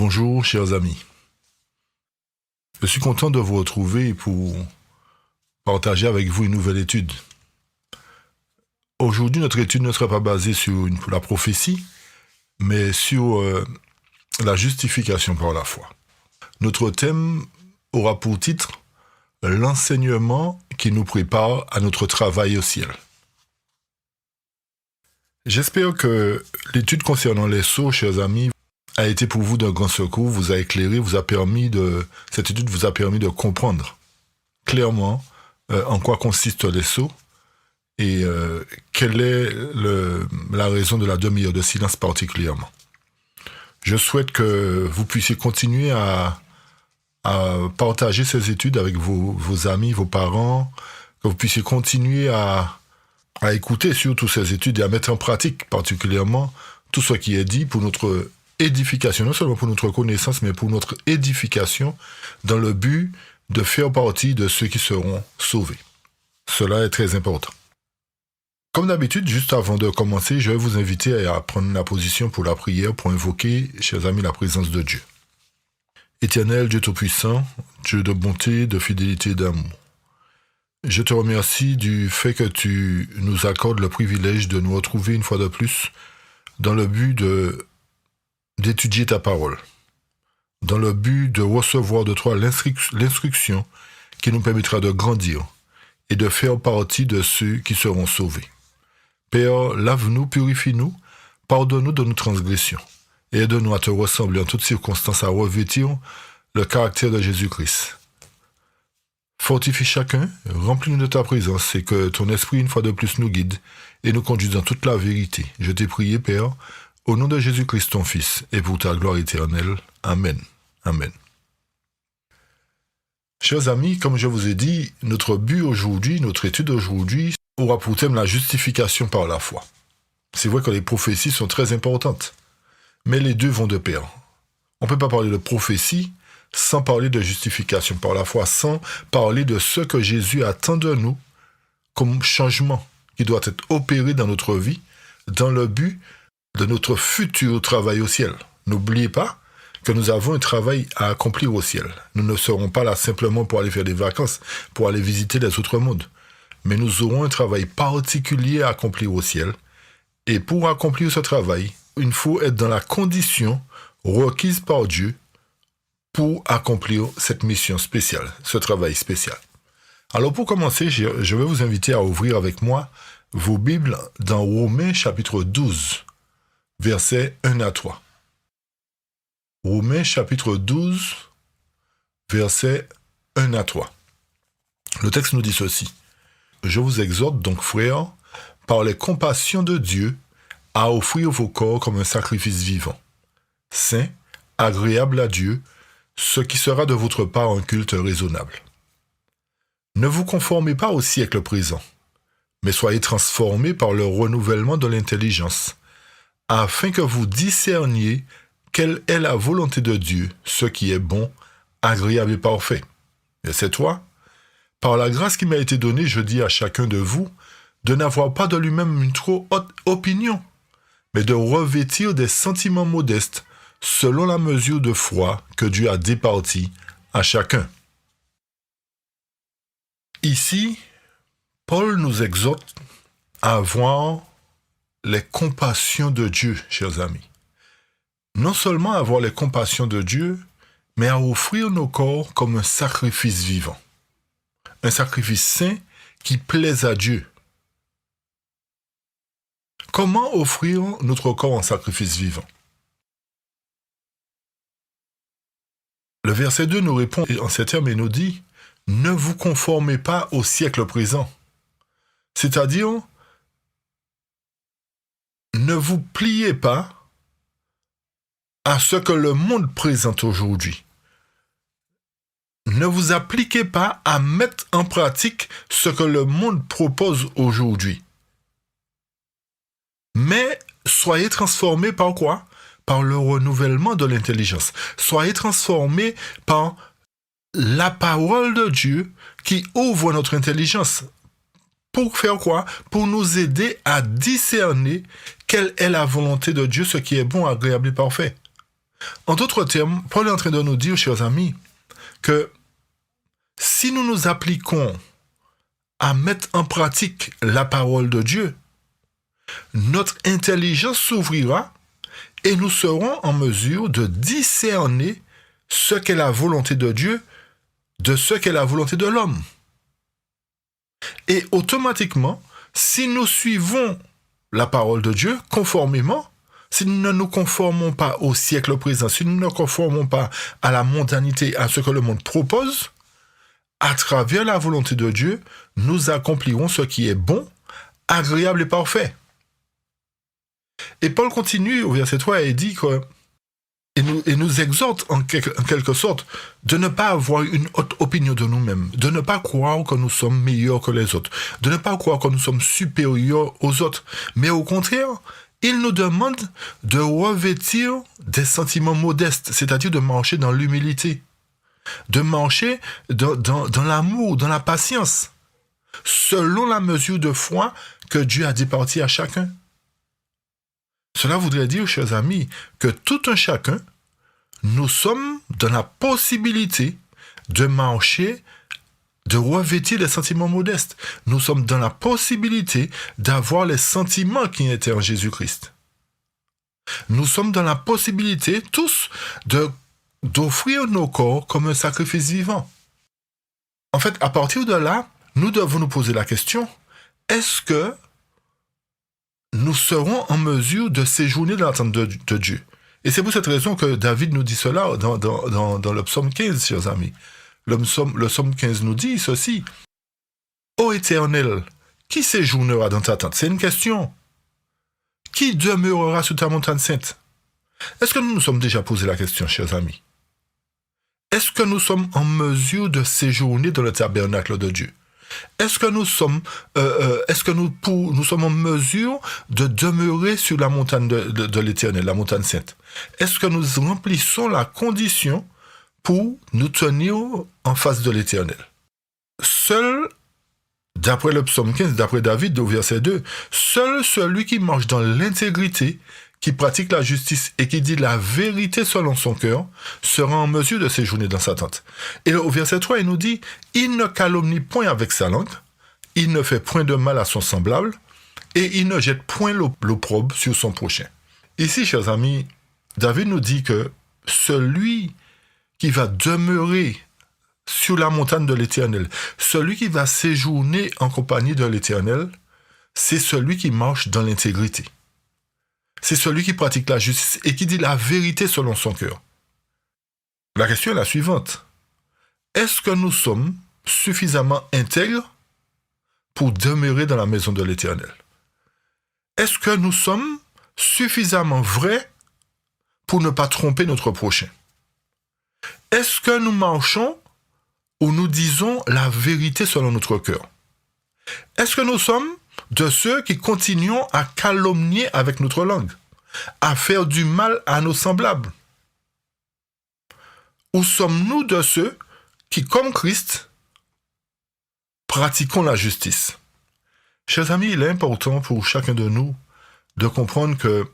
Bonjour chers amis, je suis content de vous retrouver pour partager avec vous une nouvelle étude. Aujourd'hui, notre étude ne sera pas basée sur la prophétie, mais sur la justification par la foi. Notre thème aura pour titre « L'enseignement qui nous prépare à notre travail au ciel ». J'espère que l'étude concernant les sceaux, chers amis, a été pour vous d'un grand secours, vous a éclairé, cette étude vous a permis de comprendre clairement en quoi consistent les sceaux et quelle est la raison de la demi-heure de silence particulièrement. Je souhaite que vous puissiez continuer à partager ces études avec vos amis, vos parents, que vous puissiez continuer à écouter surtout ces études et à mettre en pratique particulièrement tout ce qui est dit pour notre édification, non seulement pour notre connaissance, mais pour notre édification dans le but de faire partie de ceux qui seront sauvés. Cela est très important. Comme d'habitude, juste avant de commencer, je vais vous inviter à prendre la position pour la prière, pour invoquer, chers amis, la présence de Dieu. Éternel Dieu Tout-Puissant, Dieu de bonté, de fidélité et d'amour. Je te remercie du fait que tu nous accordes le privilège de nous retrouver une fois de plus dans le but d'étudier ta parole, dans le but de recevoir de toi l'instruction qui nous permettra de grandir et de faire partie de ceux qui seront sauvés. Père, lave-nous, purifie-nous, pardonne-nous de nos transgressions et aide-nous à te ressembler en toutes circonstances à revêtir le caractère de Jésus-Christ. Fortifie chacun, remplis-nous de ta présence et que ton esprit une fois de plus nous guide et nous conduise dans toute la vérité. Je t'ai prié, Père, au nom de Jésus-Christ, ton Fils, et pour ta gloire éternelle. Amen. Amen. Chers amis, comme je vous ai dit, notre but aujourd'hui, notre étude aujourd'hui, aura pour thème la justification par la foi. C'est vrai que les prophéties sont très importantes, mais les deux vont de pair. On ne peut pas parler de prophétie sans parler de justification par la foi, sans parler de ce que Jésus attend de nous comme changement qui doit être opéré dans notre vie, dans le but de notre futur travail au ciel. N'oubliez pas que nous avons un travail à accomplir au ciel. Nous ne serons pas là simplement pour aller faire des vacances, pour aller visiter les autres mondes. Mais nous aurons un travail particulier à accomplir au ciel. Et pour accomplir ce travail, il faut être dans la condition requise par Dieu pour accomplir cette mission spéciale, ce travail spécial. Alors pour commencer, je vais vous inviter à ouvrir avec moi vos Bibles dans Romains chapitre 12. Versets 1 à 3. Romains chapitre 12, versets 1 à 3. Le texte nous dit ceci. Je vous exhorte donc, frères, par les compassions de Dieu, à offrir vos corps comme un sacrifice vivant, saint, agréable à Dieu, ce qui sera de votre part un culte raisonnable. Ne vous conformez pas au siècle présent, mais soyez transformés par le renouvellement de l'intelligence, afin que vous discerniez quelle est la volonté de Dieu, ce qui est bon, agréable et parfait. Verset 3. Par la grâce qui m'a été donnée, je dis à chacun de vous de n'avoir pas de lui-même une trop haute opinion, mais de revêtir des sentiments modestes selon la mesure de foi que Dieu a départie à chacun. Ici, Paul nous exhorte à avoir les compassions de Dieu, chers amis. Non seulement avoir les compassions de Dieu, mais à offrir nos corps comme un sacrifice vivant. Un sacrifice saint qui plaise à Dieu. Comment offrir notre corps en sacrifice vivant? Le verset 2 nous répond en ces termes et nous dit « Ne vous conformez pas au siècle présent ». C'est-à-dire, ne vous pliez pas à ce que le monde présente aujourd'hui. Ne vous appliquez pas à mettre en pratique ce que le monde propose aujourd'hui. Mais soyez transformés par quoi? Par le renouvellement de l'intelligence. Soyez transformés par la parole de Dieu qui ouvre notre intelligence. Pour faire quoi? Pour nous aider à discerner quelle est la volonté de Dieu, ce qui est bon, agréable et parfait. En d'autres termes, Paul est en train de nous dire, chers amis, que si nous nous appliquons à mettre en pratique la parole de Dieu, notre intelligence s'ouvrira et nous serons en mesure de discerner ce qu'est la volonté de Dieu de ce qu'est la volonté de l'homme. Et automatiquement, si nous suivons la parole de Dieu conformément, si nous ne nous conformons pas au siècle présent, si nous ne nous conformons pas à la mondanité, à ce que le monde propose, à travers la volonté de Dieu, nous accomplirons ce qui est bon, agréable et parfait. Et Paul continue au verset 3 et dit que et nous exhorte en quelque sorte de ne pas avoir une haute opinion de nous-mêmes, de ne pas croire que nous sommes meilleurs que les autres, de ne pas croire que nous sommes supérieurs aux autres, mais au contraire, il nous demande de revêtir des sentiments modestes, c'est-à-dire de marcher dans l'humilité, de marcher dans l'amour, dans la patience, selon la mesure de foi que Dieu a départie à chacun. Cela voudrait dire, chers amis, que tout un chacun, nous sommes dans la possibilité de marcher, de revêtir les sentiments modestes. Nous sommes dans la possibilité d'avoir les sentiments qui étaient en Jésus-Christ. Nous sommes dans la possibilité, tous, d'offrir nos corps comme un sacrifice vivant. En fait, à partir de là, nous devons nous poser la question, est-ce que nous serons en mesure de séjourner dans l'attente de Dieu? Et c'est pour cette raison que David nous dit cela dans le psaume 15, chers amis. Le psaume 15 nous dit ceci. « Ô Éternel, qui séjournera dans ta tente ?» C'est une question. Qui demeurera sous ta montagne sainte? Est-ce que nous nous sommes déjà posé la question, chers amis? Est-ce que nous sommes en mesure de séjourner dans le tabernacle de Dieu? Est-ce que nous sommes en mesure de demeurer sur la montagne de l'Éternel, la montagne sainte? Est-ce que nous remplissons la condition pour nous tenir en face de l'Éternel? Seul, d'après le psaume 15, d'après David, au verset 2, seul celui qui marche dans l'intégrité, qui pratique la justice et qui dit la vérité selon son cœur, sera en mesure de séjourner dans sa tente. Et au verset 3, il nous dit, il ne calomnie point avec sa langue, il ne fait point de mal à son semblable, et il ne jette point l'opprobre sur son prochain. Ici, chers amis, David nous dit que celui qui va demeurer sur la montagne de l'Éternel, celui qui va séjourner en compagnie de l'Éternel, c'est celui qui marche dans l'intégrité. C'est celui qui pratique la justice et qui dit la vérité selon son cœur. La question est la suivante. Est-ce que nous sommes suffisamment intègres pour demeurer dans la maison de l'Éternel? Est-ce que nous sommes suffisamment vrais pour ne pas tromper notre prochain? Est-ce que nous marchons ou nous disons la vérité selon notre cœur? Est-ce que nous sommes de ceux qui continuons à calomnier avec notre langue, à faire du mal à nos semblables? Ou sommes-nous de ceux qui, comme Christ, pratiquons la justice? Chers amis, il est important pour chacun de nous de comprendre que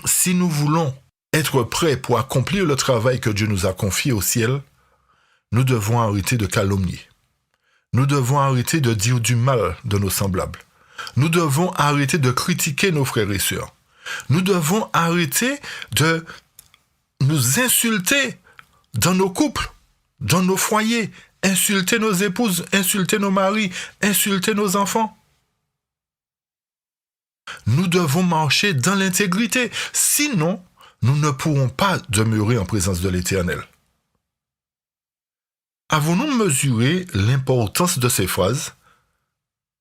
si nous voulons être prêts pour accomplir le travail que Dieu nous a confié au ciel, nous devons arrêter de calomnier. Nous devons arrêter de dire du mal de nos semblables. Nous devons arrêter de critiquer nos frères et sœurs. Nous devons arrêter de nous insulter dans nos couples, dans nos foyers, insulter nos épouses, insulter nos maris, insulter nos enfants. Nous devons marcher dans l'intégrité, sinon nous ne pourrons pas demeurer en présence de l'Éternel. Avons-nous mesuré l'importance de ces phrases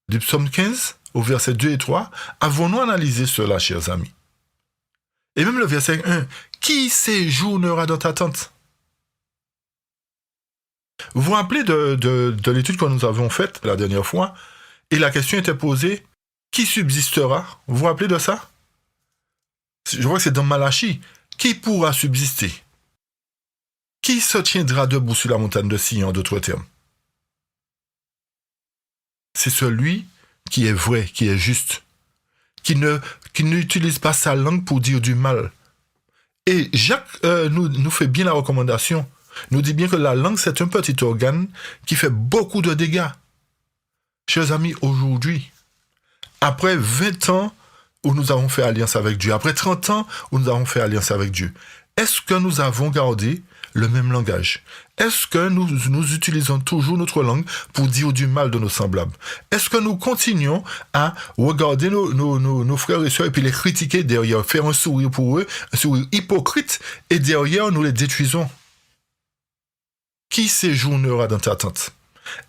du psaume 15 au verset 2 et 3? Avons-nous analysé cela, chers amis? Et même le verset 1, qui séjournera dans ta tente? Vous vous rappelez de l'étude que nous avons faite la dernière fois, et la question était posée, qui subsistera? Vous vous rappelez de ça? Je vois que c'est dans Malachie. Qui pourra subsister? Qui se tiendra debout sur la montagne de Sion, en d'autres termes? C'est celui qui est vrai, qui est juste, qui n'utilise pas sa langue pour dire du mal, Et Jacques nous fait bien la recommandation, nous dit bien que la langue, c'est un petit organe qui fait beaucoup de dégâts. Chers amis, aujourd'hui, après 20 ans où nous avons fait alliance avec Dieu, après 30 ans où nous avons fait alliance avec Dieu, est-ce que nous avons gardé le même langage? Est-ce que nous utilisons toujours notre langue pour dire du mal de nos semblables? Est-ce que nous continuons à regarder nos frères et sœurs et puis les critiquer derrière, faire un sourire pour eux, un sourire hypocrite, et derrière nous les détruisons? Qui séjournera dans ta tente?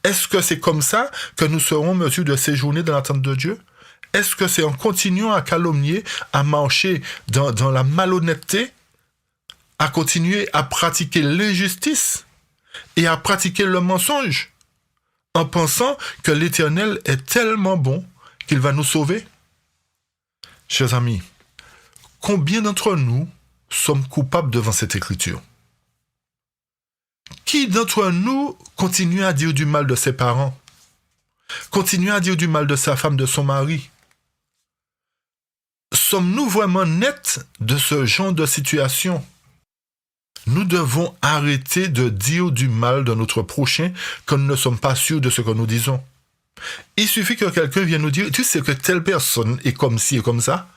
Est-ce que c'est comme ça que nous serons en mesure de séjourner dans la tente de Dieu? Est-ce que c'est en continuant à calomnier, à marcher dans la malhonnêteté, à continuer à pratiquer l'injustice et à pratiquer le mensonge en pensant que l'Éternel est tellement bon qu'il va nous sauver? Chers amis, combien d'entre nous sommes coupables devant cette écriture? Qui d'entre nous continue à dire du mal de ses parents? Continue à dire du mal de sa femme, de son mari? Sommes-nous vraiment nets de ce genre de situation? Nous devons arrêter de dire du mal de notre prochain quand nous ne sommes pas sûrs de ce que nous disons. Il suffit que quelqu'un vienne nous dire « Tu sais que telle personne est comme ci et comme ça ?»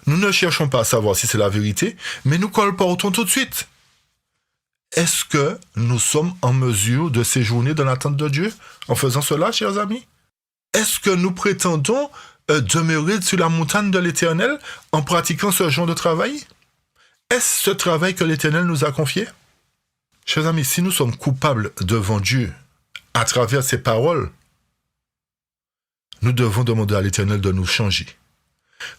Nous ne cherchons pas à savoir si c'est la vérité, mais nous colportons tout de suite. Est-ce que nous sommes en mesure de séjourner dans l'attente de Dieu en faisant cela, chers amis? Est-ce que nous prétendons demeurer sur la montagne de l'Éternel en pratiquant ce genre de travail? Est-ce ce travail que l'Éternel nous a confié? Chers amis, si nous sommes coupables devant Dieu à travers ses paroles, nous devons demander à l'Éternel de nous changer.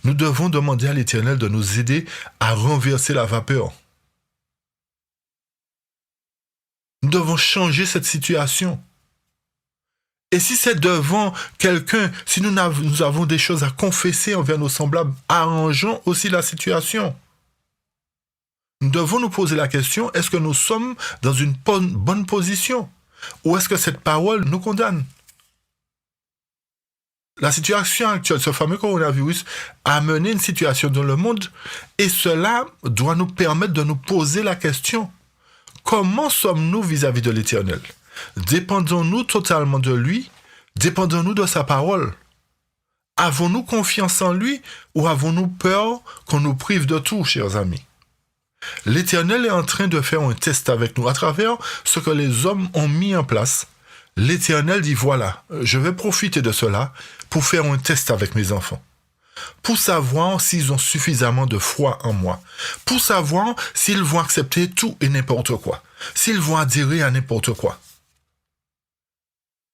Nous devons demander à l'Éternel de nous aider à renverser la vapeur. Nous devons changer cette situation. Et si c'est devant quelqu'un, si nous avons des choses à confesser envers nos semblables, arrangeons aussi la situation. Nous devons nous poser la question, est-ce que nous sommes dans une bonne position? Ou est-ce que cette parole nous condamne? La situation actuelle, ce fameux coronavirus, a amené une situation dans le monde et cela doit nous permettre de nous poser la question. Comment sommes-nous vis-à-vis de l'Éternel? Dépendons-nous totalement de lui? Dépendons-nous de sa parole? Avons-nous confiance en lui ou avons-nous peur qu'on nous prive de tout, chers amis? L'Éternel est en train de faire un test avec nous à travers ce que les hommes ont mis en place. L'Éternel dit, voilà, je vais profiter de cela pour faire un test avec mes enfants. Pour savoir s'ils ont suffisamment de foi en moi. Pour savoir s'ils vont accepter tout et n'importe quoi. S'ils vont adhérer à n'importe quoi.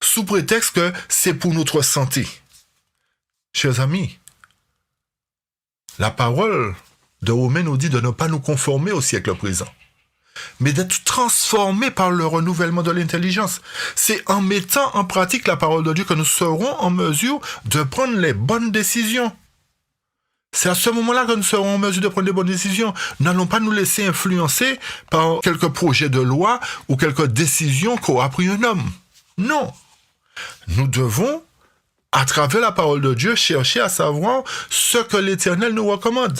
Sous prétexte que c'est pour notre santé. Chers amis, la parole de Romains nous dit de ne pas nous conformer au siècle présent, mais d'être transformés par le renouvellement de l'intelligence. C'est en mettant en pratique la parole de Dieu que nous serons en mesure de prendre les bonnes décisions. C'est à ce moment-là que nous serons en mesure de prendre les bonnes décisions. Nous n'allons pas nous laisser influencer par quelques projets de loi ou quelques décisions qu'aura pris un homme. Non. Nous devons, à travers la parole de Dieu, chercher à savoir ce que l'Éternel nous recommande.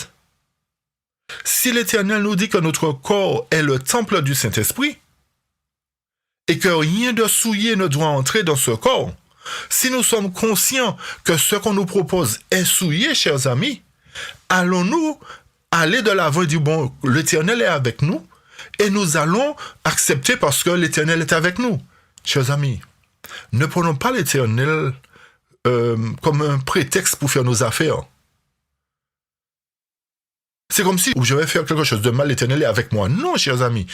Si l'Éternel nous dit que notre corps est le temple du Saint-Esprit et que rien de souillé ne doit entrer dans ce corps, si nous sommes conscients que ce qu'on nous propose est souillé, chers amis, allons-nous aller de l'avant et dire, bon, l'Éternel est avec nous et nous allons accepter parce que l'Éternel est avec nous. Chers amis, ne prenons pas l'Éternel comme un prétexte pour faire nos affaires. C'est comme si je vais faire quelque chose de mal, l'Éternel est avec moi. Non, chers amis.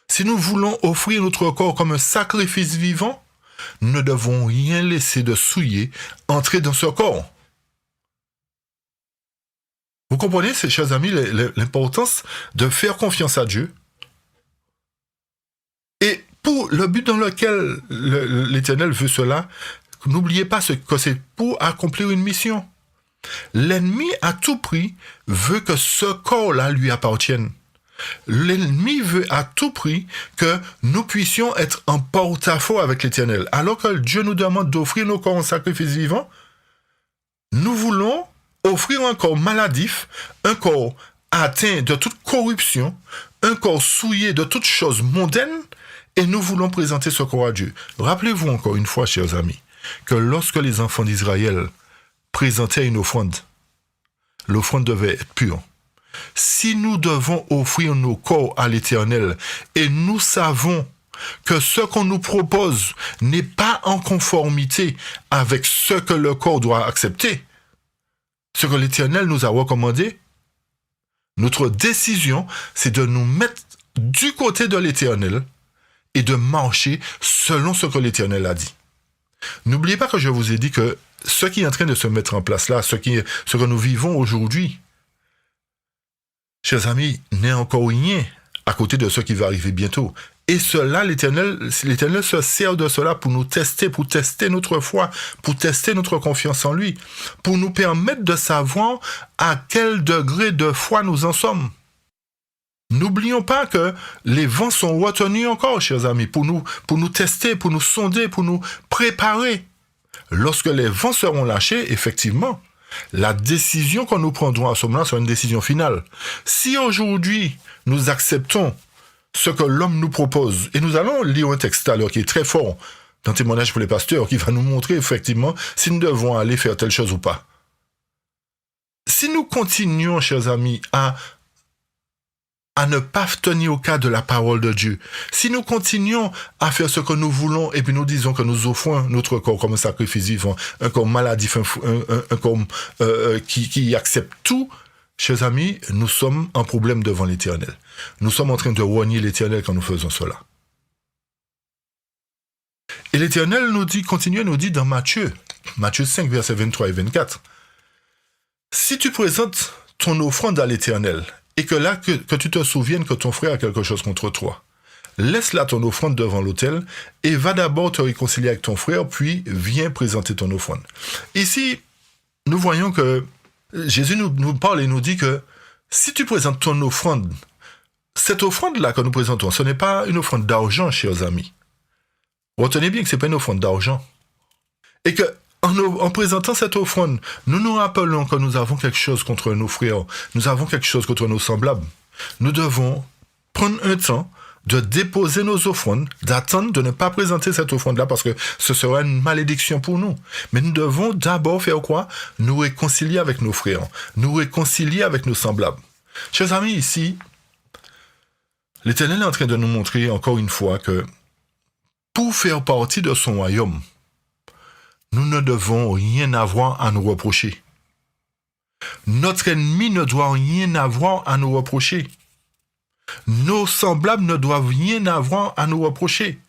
Si nous voulons offrir notre corps comme un sacrifice vivant, nous ne devons rien laisser de souillé entrer dans ce corps. Vous comprenez, chers amis, l'importance de faire confiance à Dieu. Et pour le but dans lequel l'Éternel veut cela, n'oubliez pas que c'est pour accomplir une mission. L'ennemi, à tout prix, veut que ce corps-là lui appartienne. L'ennemi veut à tout prix que nous puissions être en porte-à-faux avec l'Éternel. Alors que Dieu nous demande d'offrir nos corps en sacrifice vivant, nous voulons offrir un corps maladif, un corps atteint de toute corruption, un corps souillé de toutes choses mondaines, et nous voulons présenter ce corps à Dieu. Rappelez-vous encore une fois, chers amis, que lorsque les enfants d'Israël présentaient une offrande, l'offrande devait être pure. Si nous devons offrir nos corps à l'Éternel, et nous savons que ce qu'on nous propose n'est pas en conformité avec ce que le corps doit accepter, ce que l'Éternel nous a recommandé, notre décision, c'est de nous mettre du côté de l'Éternel et de marcher selon ce que l'Éternel a dit. N'oubliez pas que je vous ai dit que ce qui est en train de se mettre en place là, ce que nous vivons aujourd'hui, chers amis, n'est encore rien à côté de ce qui va arriver bientôt. Et cela, l'Éternel se sert de cela pour nous tester, pour tester notre foi, pour tester notre confiance en lui, pour nous permettre de savoir à quel degré de foi nous en sommes. N'oublions pas que les vents sont retenus encore, chers amis, pour nous tester, pour nous sonder, pour nous préparer. Lorsque les vents seront lâchés, effectivement, la décision que nous prendrons à ce moment-là sera une décision finale. Si aujourd'hui, nous acceptons ce que l'homme nous propose, et nous allons lire un texte alors qui est très fort dans Témoignage pour les pasteurs, qui va nous montrer effectivement si nous devons aller faire telle chose ou pas. Si nous continuons, chers amis, à ne pas tenir au cas de la parole de Dieu, si nous continuons à faire ce que nous voulons et puis nous disons que nous offrons notre corps comme un sacrifice vivant, un corps maladif, un corps qui accepte tout, chers amis, nous sommes en problème devant l'Éternel. Nous sommes en train de renier l'Éternel quand nous faisons cela. Et l'Éternel nous dit dans Matthieu 5, versets 23 et 24, « Si tu présentes ton offrande à l'Éternel, et que tu te souviennes que ton frère a quelque chose contre toi, laisse là ton offrande devant l'autel, et va d'abord te réconcilier avec ton frère, puis viens présenter ton offrande. » Ici, nous voyons que Jésus nous parle et nous dit que si tu présentes ton offrande, cette offrande-là que nous présentons, ce n'est pas une offrande d'argent, chers amis. Retenez bien que ce n'est pas une offrande d'argent. Et que en présentant cette offrande, nous nous rappelons que nous avons quelque chose contre nos frères, nous avons quelque chose contre nos semblables. Nous devons prendre un temps de déposer nos offrandes, d'attendre de ne pas présenter cette offrande-là parce que ce sera une malédiction pour nous. Mais nous devons d'abord faire quoi? Nous réconcilier avec nos frères, nous réconcilier avec nos semblables. Chers amis, ici, l'Éternel est en train de nous montrer encore une fois que pour faire partie de son royaume, nous ne devons rien avoir à nous reprocher. Notre ennemi ne doit rien avoir à nous reprocher. Nos semblables ne doivent rien avoir à nous reprocher.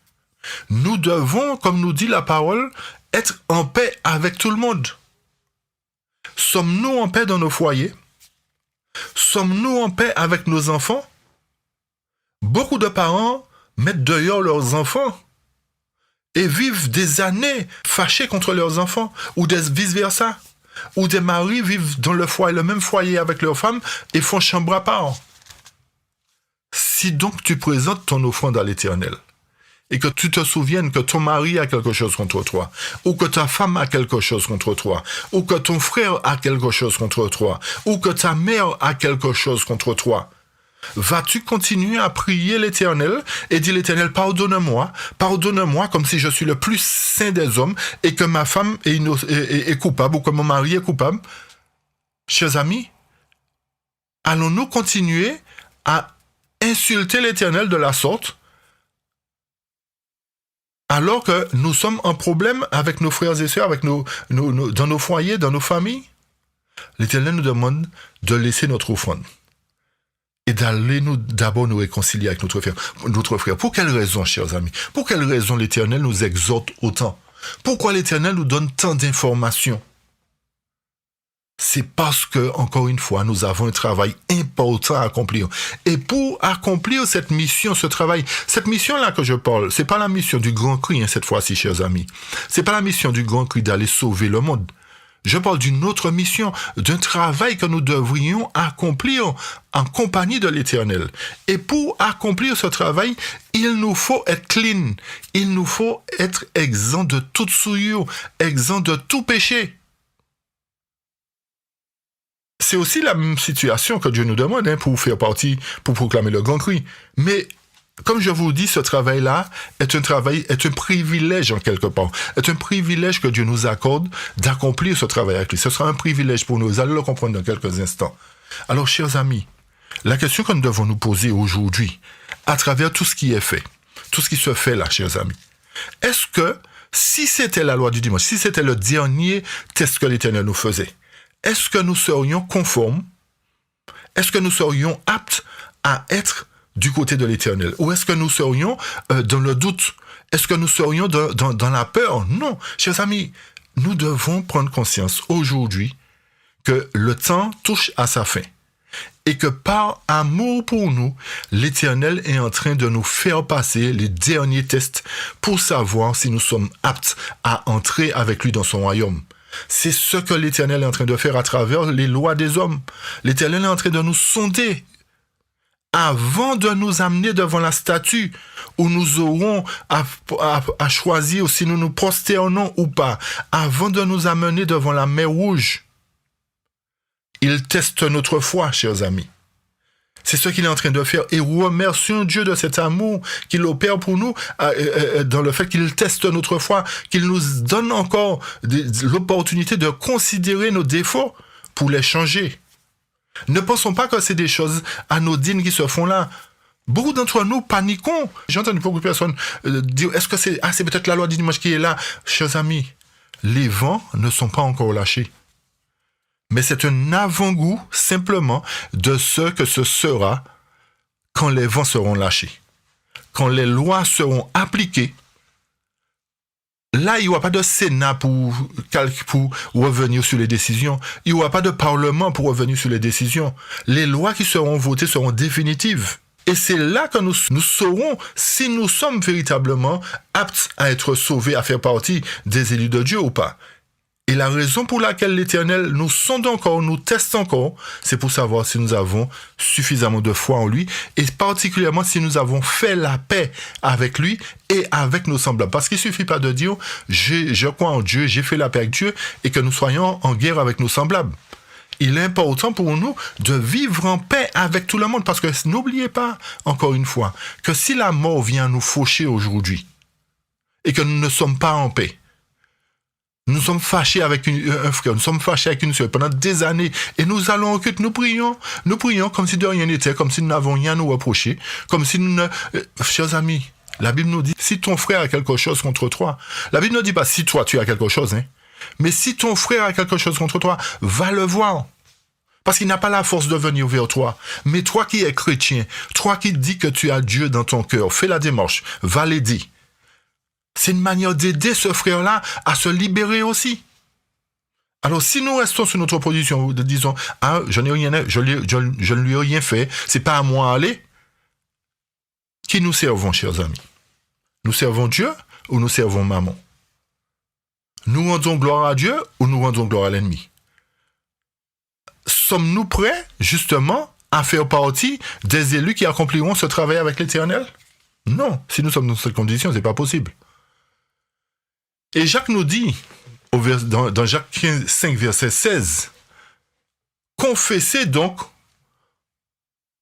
Nous devons, comme nous dit la parole, être en paix avec tout le monde. Sommes-nous en paix dans nos foyers? Sommes-nous en paix avec nos enfants? Beaucoup de parents mettent dehors leurs enfants et vivent des années fâchés contre leurs enfants, ou vice-versa. Ou des maris vivent dans le même foyer avec leurs femmes et font chambre à part. Si donc tu présentes ton offrande à l'Éternel, et que tu te souviennes que ton mari a quelque chose contre toi, ou que ta femme a quelque chose contre toi, ou que ton frère a quelque chose contre toi, ou que ta mère a quelque chose contre toi, vas-tu continuer à prier l'Éternel et dire l'Éternel, pardonne-moi comme si je suis le plus saint des hommes et que ma femme est coupable ou que mon mari est coupable? Chers amis, allons-nous continuer à insulter l'Éternel de la sorte alors que nous sommes en problème avec nos frères et sœurs, dans nos foyers, dans nos familles? L'Éternel nous demande de laisser notre offrande et d'aller d'abord nous réconcilier avec notre frère. Pour quelle raison, chers amis? Pour quelle raison l'Éternel nous exhorte autant? Pourquoi l'Éternel nous donne tant d'informations? C'est parce que, encore une fois, nous avons un travail important à accomplir. Et pour accomplir cette mission, ce travail, cette mission-là que je parle, c'est pas la mission du grand cri, cette fois-ci, chers amis. C'est pas la mission du grand cri d'aller sauver le monde. Je parle d'une autre mission, d'un travail que nous devrions accomplir en compagnie de l'Éternel. Et pour accomplir ce travail, il nous faut être clean. Il nous faut être exempt de toute souillure, exempt de tout péché. c'est aussi la même situation que Dieu nous demande pour faire partie, pour proclamer le grand cri. Mais comme je vous dis, ce travail-là est un privilège en quelque part. Est un privilège que Dieu nous accorde d'accomplir ce travail avec lui. Ce sera un privilège pour nous. Vous allez le comprendre dans quelques instants. Alors, chers amis, la question que nous devons nous poser aujourd'hui, à travers tout ce qui est fait, tout ce qui se fait là, chers amis, est-ce que, si c'était la loi du dimanche, si c'était le dernier test que l'Éternel nous faisait, est-ce que nous serions conformes? Est-ce que nous serions aptes à être du côté de l'Éternel? Ou est-ce que nous serions dans le doute? Est-ce que nous serions dans la peur? Non, chers amis, nous devons prendre conscience aujourd'hui que le temps touche à sa fin. Et que par amour pour nous, l'Éternel est en train de nous faire passer les derniers tests pour savoir si nous sommes aptes à entrer avec lui dans son royaume. C'est ce que l'Éternel est en train de faire à travers les lois des hommes. L'Éternel est en train de nous sonder avant de nous amener devant la statue où nous aurons à choisir si nous nous prosternons ou pas, avant de nous amener devant la mer Rouge. Il teste notre foi, chers amis. C'est ce qu'il est en train de faire. Et remercions Dieu de cet amour qu'il opère pour nous, dans le fait qu'il teste notre foi, qu'il nous donne encore l'opportunité de considérer nos défauts pour les changer. Ne pensons pas que c'est des choses anodines qui se font là. Beaucoup d'entre nous paniquons. J'ai entendu beaucoup de personnes dire, est-ce que c'est peut-être la loi du dimanche qui est là? Chers amis, les vents ne sont pas encore lâchés. Mais c'est un avant-goût, simplement, de ce que ce sera quand les vents seront lâchés. Quand les lois seront appliquées, là, il n'y aura pas de Sénat pour revenir sur les décisions. Il n'y aura pas de Parlement pour revenir sur les décisions. Les lois qui seront votées seront définitives. Et c'est là que nous saurons si nous sommes véritablement aptes à être sauvés, à faire partie des élus de Dieu ou pas. Et la raison pour laquelle l'Éternel nous sonde encore, nous teste encore, c'est pour savoir si nous avons suffisamment de foi en lui, et particulièrement si nous avons fait la paix avec lui et avec nos semblables. Parce qu'il ne suffit pas de dire « je crois en Dieu, j'ai fait la paix avec Dieu » et que nous soyons en guerre avec nos semblables. Il est important pour nous de vivre en paix avec tout le monde, parce que n'oubliez pas, encore une fois, que si la mort vient nous faucher aujourd'hui, et que nous ne sommes pas en paix, nous sommes fâchés avec un frère, nous sommes fâchés avec une sœur pendant des années, et nous allons au culte, nous prions comme si de rien n'était, comme si nous n'avons rien à nous reprocher, comme si nous ne... Chers amis, la Bible nous dit, si ton frère a quelque chose contre toi, la Bible ne dit pas si toi tu as quelque chose, mais si ton frère a quelque chose contre toi, va le voir. Parce qu'il n'a pas la force de venir vers toi. Mais toi qui es chrétien, toi qui dis que tu as Dieu dans ton cœur, fais la démarche, va l'aider. C'est une manière d'aider ce frère-là à se libérer aussi. Alors, si nous restons sur notre position, disons, je ne lui ai rien fait, c'est pas à moi à aller, qui nous servons, chers amis? Nous servons Dieu ou nous servons Mammon? Nous rendons gloire à Dieu ou nous rendons gloire à l'ennemi? Sommes-nous prêts, justement, à faire partie des élus qui accompliront ce travail avec l'Éternel? Non, si nous sommes dans cette condition, c'est pas possible. Et Jacques nous dit, dans Jacques 5, verset 16, « Confessez donc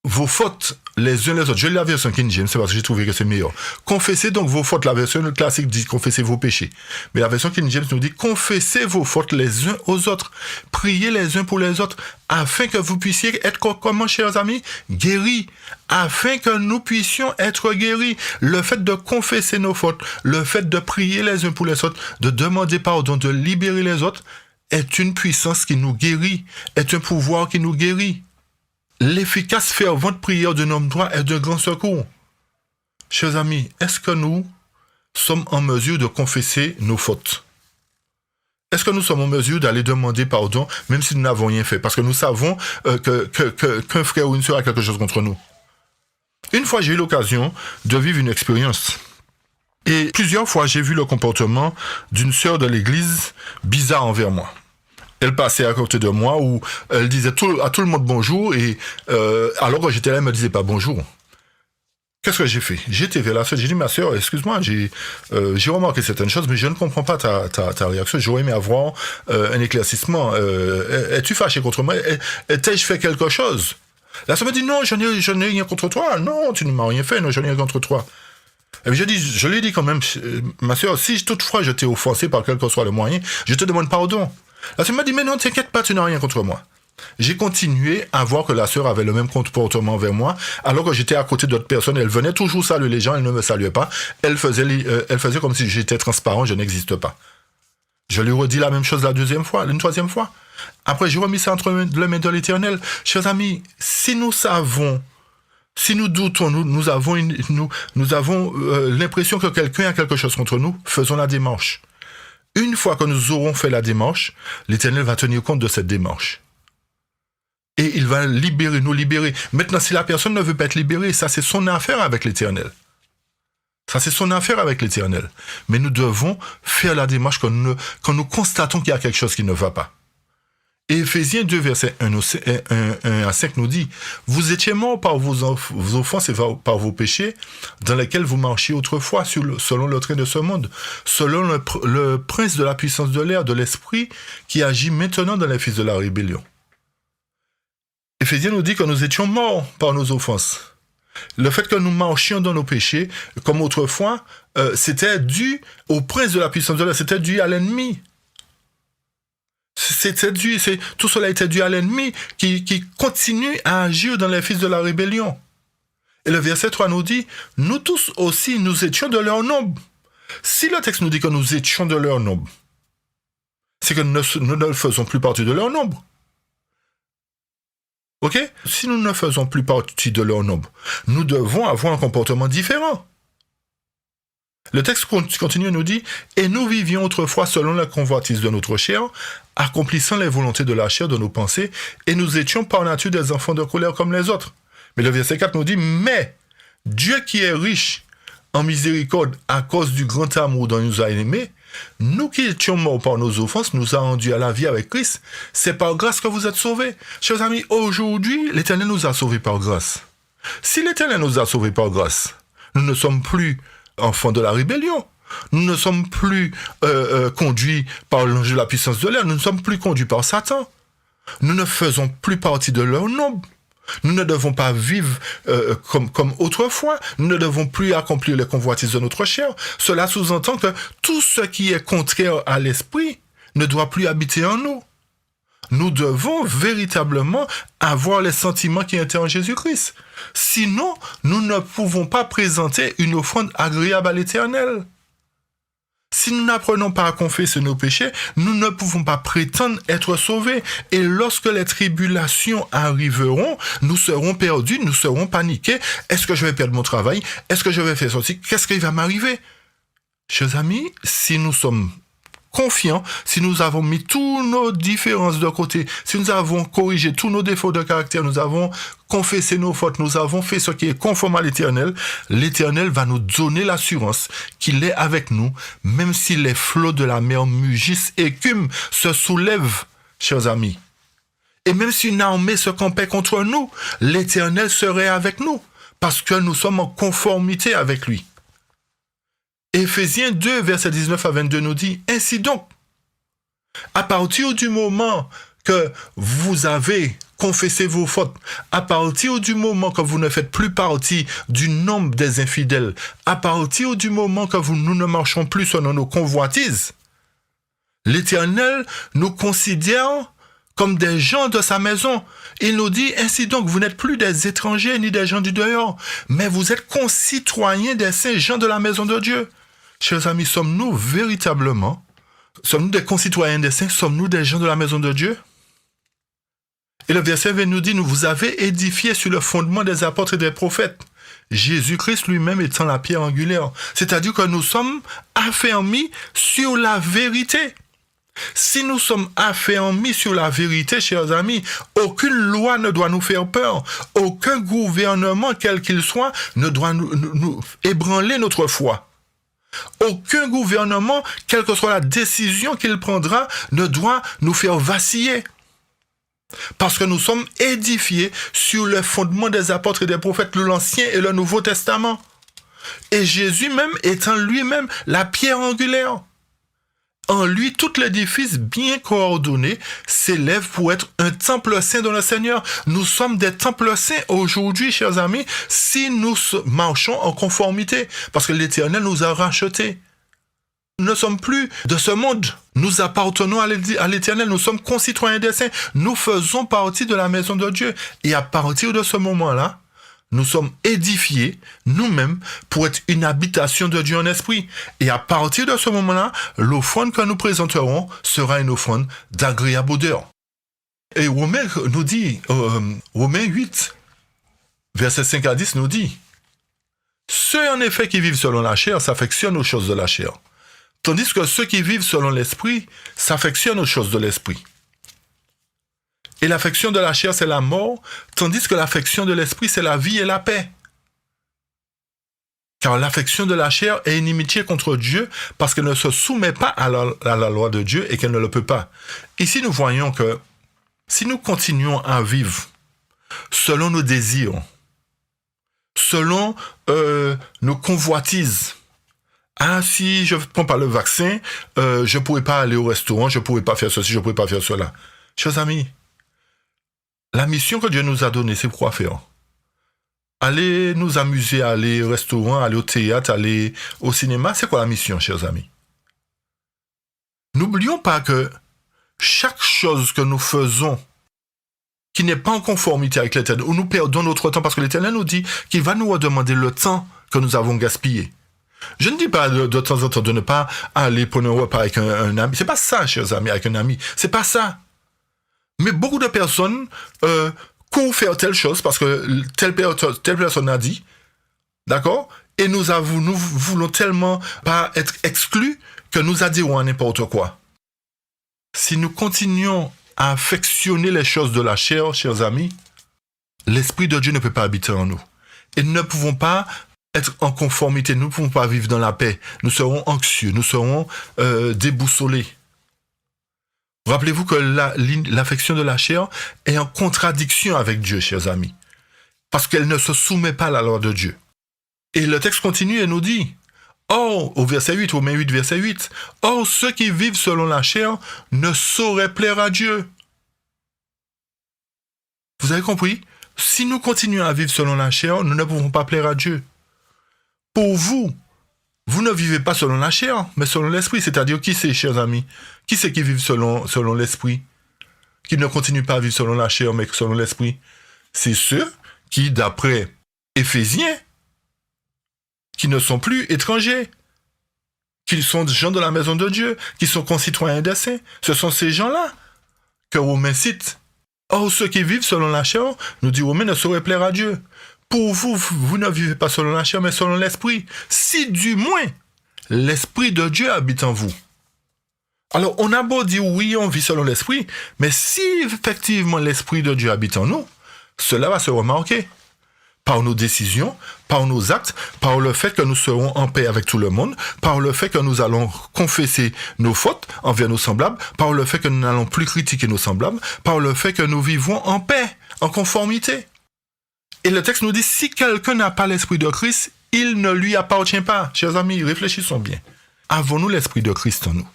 vos fautes les uns les autres. » Je lis la version King James, c'est parce que j'ai trouvé que c'est meilleur. « Confessez donc vos fautes. » La version classique dit « Confessez vos péchés. » Mais la version King James nous dit « Confessez vos fautes les uns aux autres. Priez les uns pour les autres, afin que vous puissiez être, comment, chers amis, guéris. Afin que nous puissions être guéris. » Le fait de confesser nos fautes, le fait de prier les uns pour les autres, de demander pardon, de libérer les autres, est une puissance qui nous guérit, est un pouvoir qui nous guérit. L'efficace fervente prière d'un homme droit est d'un grand secours. Chers amis, est-ce que nous sommes en mesure de confesser nos fautes? Est-ce que nous sommes en mesure d'aller demander pardon, même si nous n'avons rien fait? Parce que nous savons qu'un frère ou une sœur a quelque chose contre nous. Une fois, j'ai eu l'occasion de vivre une expérience. Et plusieurs fois, j'ai vu le comportement d'une sœur de l'église bizarre envers moi. Elle passait à côté de moi où elle disait à tout le monde bonjour et alors que j'étais là, elle me disait pas bonjour. qu'est-ce que j'ai fait? J'ai été vers la sœur, j'ai dit, ma sœur, excuse-moi, j'ai remarqué certaines choses, mais je ne comprends pas ta réaction. J'aurais aimé avoir un éclaircissement. Es-tu fâché contre moi? T'ai-je fait quelque chose? La sœur me dit, non, je n'ai rien contre toi. Non, tu ne m'as rien fait, non, je n'ai rien contre toi. Et puis je lui ai dit quand même, ma sœur, si toutefois je t'ai offensé par quel que soit le moyen, je te demande pardon. La sœur m'a dit, mais non, t'inquiète pas, tu n'as rien contre moi. J'ai continué à voir que la sœur avait le même comportement vers moi, alors que j'étais à côté d'autres personnes. Elle venait toujours saluer les gens, elle ne me saluait pas. Elle faisait comme si j'étais transparent, je n'existe pas. Je lui redis la même chose la deuxième fois, une troisième fois. Après, j'ai remis ça entre les mains de l'Éternel. Chers amis, si nous doutons, nous avons l'impression que quelqu'un a quelque chose contre nous, faisons la démarche. Une fois que nous aurons fait la démarche, l'Éternel va tenir compte de cette démarche. Et il va nous libérer. Maintenant, si la personne ne veut pas être libérée, ça c'est son affaire avec l'Éternel. Ça c'est son affaire avec l'Éternel. Mais nous devons faire la démarche quand nous constatons qu'il y a quelque chose qui ne va pas. Et Éphésiens 2, versets 1 à 5 nous dit, « Vous étiez morts par vos offenses et par vos péchés, dans lesquels vous marchiez autrefois, selon le train de ce monde, selon le prince de la puissance de l'air, de l'esprit, qui agit maintenant dans les fils de la rébellion. » Éphésiens nous dit que nous étions morts par nos offenses. Le fait que nous marchions dans nos péchés, comme autrefois, c'était dû au prince de la puissance de l'air, c'était dû à l'ennemi. Tout cela était dû à l'ennemi qui continue à agir dans les fils de la rébellion. Et le verset 3 nous dit, « Nous tous aussi, nous étions de leur nombre. » Si le texte nous dit que nous étions de leur nombre, c'est que nous ne faisons plus partie de leur nombre. Ok? Si nous ne faisons plus partie de leur nombre, nous devons avoir un comportement différent. Le texte continue et nous dit « Et nous vivions autrefois selon la convoitise de notre chair, accomplissant les volontés de la chair de nos pensées, et nous étions par nature des enfants de colère comme les autres. » Mais le verset 4 nous dit « Mais Dieu qui est riche en miséricorde à cause du grand amour dont il nous a aimés, nous qui étions morts par nos offenses, nous a rendus à la vie avec Christ. C'est par grâce que vous êtes sauvés. » Chers amis, aujourd'hui, l'Éternel nous a sauvés par grâce. Si l'Éternel nous a sauvés par grâce, nous ne sommes plus enfants de la rébellion. Nous ne sommes plus conduits par l'ange de la puissance de l'air. Nous ne sommes plus conduits par Satan. Nous ne faisons plus partie de leur nombre. Nous ne devons pas vivre comme autrefois. Nous ne devons plus accomplir les convoitises de notre chair. Cela sous-entend que tout ce qui est contraire à l'esprit ne doit plus habiter en nous. Nous devons véritablement avoir les sentiments qui étaient en Jésus-Christ. Sinon, nous ne pouvons pas présenter une offrande agréable à l'Éternel. Si nous n'apprenons pas à confesser nos péchés, nous ne pouvons pas prétendre être sauvés. Et lorsque les tribulations arriveront, nous serons perdus, nous serons paniqués. Est-ce que je vais perdre mon travail? Est-ce que je vais faire ceci? Qu'est-ce qui va m'arriver? Chers amis, si nous sommes confiants, si nous avons mis toutes nos différences de côté, si nous avons corrigé tous nos défauts de caractère, nous avons confessé nos fautes, nous avons fait ce qui est conforme à l'Éternel, l'Éternel va nous donner l'assurance qu'il est avec nous, même si les flots de la mer mugissent, écument, se soulèvent, chers amis. Et même si une armée se campait contre nous, l'Éternel serait avec nous, parce que nous sommes en conformité avec lui. Éphésiens 2, versets 19 à 22 nous dit, « Ainsi donc, à partir du moment que vous avez confessé vos fautes, à partir du moment que vous ne faites plus partie du nombre des infidèles, à partir du moment que nous ne marchons plus selon nos convoitises, l'Éternel nous considère comme des gens de sa maison. Il nous dit, ainsi donc, vous n'êtes plus des étrangers ni des gens du dehors, mais vous êtes concitoyens des saints gens de la maison de Dieu. » Chers amis, sommes-nous véritablement, sommes-nous des concitoyens des saints, sommes-nous des gens de la maison de Dieu? Et le verset 20 nous dit, nous vous avez édifiés sur le fondement des apôtres et des prophètes, Jésus-Christ lui-même étant la pierre angulaire. C'est-à-dire que nous sommes affermis sur la vérité. Si nous sommes affermis sur la vérité, chers amis, aucune loi ne doit nous faire peur. Aucun gouvernement, quel qu'il soit, ne doit nous ébranler notre foi. Aucun gouvernement, quelle que soit la décision qu'il prendra, ne doit nous faire vaciller. Parce que nous sommes édifiés sur le fondement des apôtres et des prophètes, l'Ancien et le Nouveau Testament. Et Jésus même étant lui-même la pierre angulaire. En lui, tout l'édifice bien coordonné s'élève pour être un temple saint dans le Seigneur. Nous sommes des temples saints aujourd'hui, chers amis, si nous marchons en conformité, parce que l'Éternel nous a rachetés. Nous ne sommes plus de ce monde. Nous appartenons à l'Éternel. Nous sommes concitoyens des saints. Nous faisons partie de la maison de Dieu. Et à partir de ce moment-là, nous sommes édifiés, nous-mêmes, pour être une habitation de Dieu en esprit. Et à partir de ce moment-là, l'offrande que nous présenterons sera une offrande d'agréable odeur. Et Romains nous dit, Romains 8, versets 5 à 10 nous dit, « Ceux en effet qui vivent selon la chair s'affectionnent aux choses de la chair, tandis que ceux qui vivent selon l'esprit s'affectionnent aux choses de l'esprit. Et l'affection de la chair, c'est la mort, tandis que l'affection de l'esprit, c'est la vie et la paix. Car l'affection de la chair est inimitié contre Dieu parce qu'elle ne se soumet pas à la loi de Dieu et qu'elle ne le peut pas. Ici, nous voyons que si nous continuons à vivre selon nos désirs, selon nos convoitises, si je ne prends pas le vaccin, je ne pourrai pas aller au restaurant, je ne pourrai pas faire ceci, je ne pourrai pas faire cela. Chers amis, la mission que Dieu nous a donnée, c'est quoi faire? Aller nous amuser, aller au restaurant, aller au théâtre, aller au cinéma, c'est quoi la mission, chers amis? N'oublions pas que chaque chose que nous faisons qui n'est pas en conformité avec l'Éternel, où nous perdons notre temps, parce que l'Éternel nous dit qu'il va nous redemander le temps que nous avons gaspillé. Je ne dis pas de temps en temps de ne pas aller prendre un repas avec un ami. C'est pas ça, chers amis, avec un ami. C'est pas ça. Mais beaucoup de personnes courent faire telle chose parce que telle personne a dit, d'accord? Et nous voulons tellement pas être exclus que nous adhérons à n'importe quoi. Si nous continuons à affectionner les choses de la chair, chers amis, l'Esprit de Dieu ne peut pas habiter en nous. Et nous ne pouvons pas être en conformité, nous ne pouvons pas vivre dans la paix. Nous serons anxieux, nous serons déboussolés. Rappelez-vous que l'affection de la chair est en contradiction avec Dieu, chers amis, parce qu'elle ne se soumet pas à la loi de Dieu. Et le texte continue et nous dit, « Or, au verset 8, Romains 8, verset 8, « Or, ceux qui vivent selon la chair ne sauraient plaire à Dieu. » Vous avez compris? Si nous continuons à vivre selon la chair, nous ne pouvons pas plaire à Dieu. Pour vous, vous ne vivez pas selon la chair, mais selon l'esprit. C'est-à-dire, qui c'est, chers amis? Qui c'est qui vivent selon l'esprit? Qui ne continuent pas à vivre selon la chair, mais selon l'esprit? C'est ceux qui, d'après Éphésiens, qui ne sont plus étrangers, qui sont des gens de la maison de Dieu, qui sont concitoyens des saints. Ce sont ces gens-là que Romains cite. Or, ceux qui vivent selon la chair, nous dit Romains, ne sauraient plaire à Dieu. Pour vous, vous ne vivez pas selon la chair, mais selon l'esprit. Si du moins, l'esprit de Dieu habite en vous. Alors, on a beau dire oui, on vit selon l'esprit, mais si effectivement l'esprit de Dieu habite en nous, cela va se remarquer. Par nos décisions, par nos actes, par le fait que nous serons en paix avec tout le monde, par le fait que nous allons confesser nos fautes envers nos semblables, par le fait que nous n'allons plus critiquer nos semblables, par le fait que nous vivons en paix, en conformité. Et le texte nous dit, si quelqu'un n'a pas l'esprit de Christ, il ne lui appartient pas. Chers amis, réfléchissons bien. Avons-nous l'esprit de Christ en nous?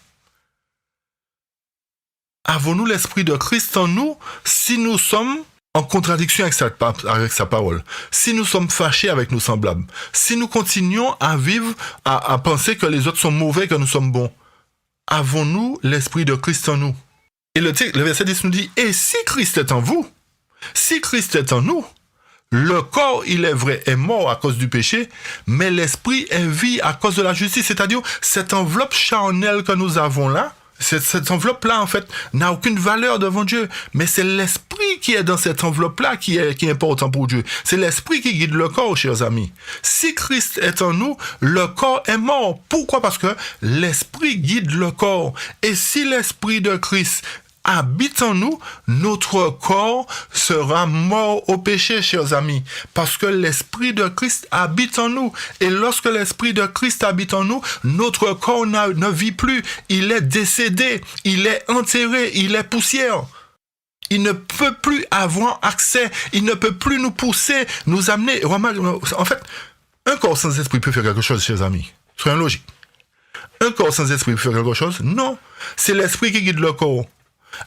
Avons-nous l'esprit de Christ en nous si nous sommes en contradiction avec sa parole, si nous sommes fâchés avec nos semblables, si nous continuons à vivre, à penser que les autres sont mauvais, que nous sommes bons, avons-nous l'esprit de Christ en nous? Et le verset 10 nous dit, et si Christ est en vous, si Christ est en nous, le corps, il est vrai, est mort à cause du péché, mais l'esprit est vie à cause de la justice. C'est-à-dire, cette enveloppe charnelle que nous avons là, cette enveloppe-là, en fait, n'a aucune valeur devant Dieu. Mais c'est l'esprit qui est dans cette enveloppe-là qui est important pour Dieu. C'est l'esprit qui guide le corps, chers amis. Si Christ est en nous, le corps est mort. Pourquoi? Parce que l'esprit guide le corps. Et si l'esprit de Christ habite en nous, notre corps sera mort au péché, chers amis, parce que l'esprit de Christ habite en nous. Et lorsque l'esprit de Christ habite en nous, notre corps ne vit plus. Il est décédé, il est enterré, il est poussière. Il ne peut plus avoir accès. Il ne peut plus nous pousser, nous amener. En fait, un corps sans esprit peut faire quelque chose, chers amis. Soyons logiques. Un corps sans esprit peut faire quelque chose? Non. C'est l'esprit qui guide le corps.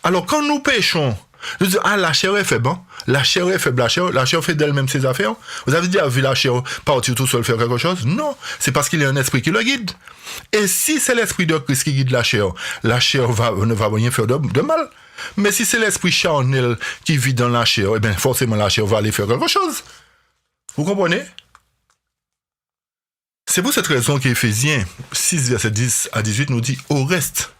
Alors, quand nous péchons, nous disons, la chair est faible, hein? La chair est faible, la chair fait d'elle-même ses affaires. Vous avez déjà vu la chair partir tout seul faire quelque chose? Non. C'est parce qu'il y a un esprit qui le guide. Et si c'est l'esprit de Christ qui guide la chair ne va rien faire de mal. Mais si c'est l'esprit charnel qui vit dans la chair, eh bien, forcément, la chair va aller faire quelque chose. Vous comprenez? C'est pour cette raison qu'Éphésiens 6, verset 10 à 18 nous dit, au reste,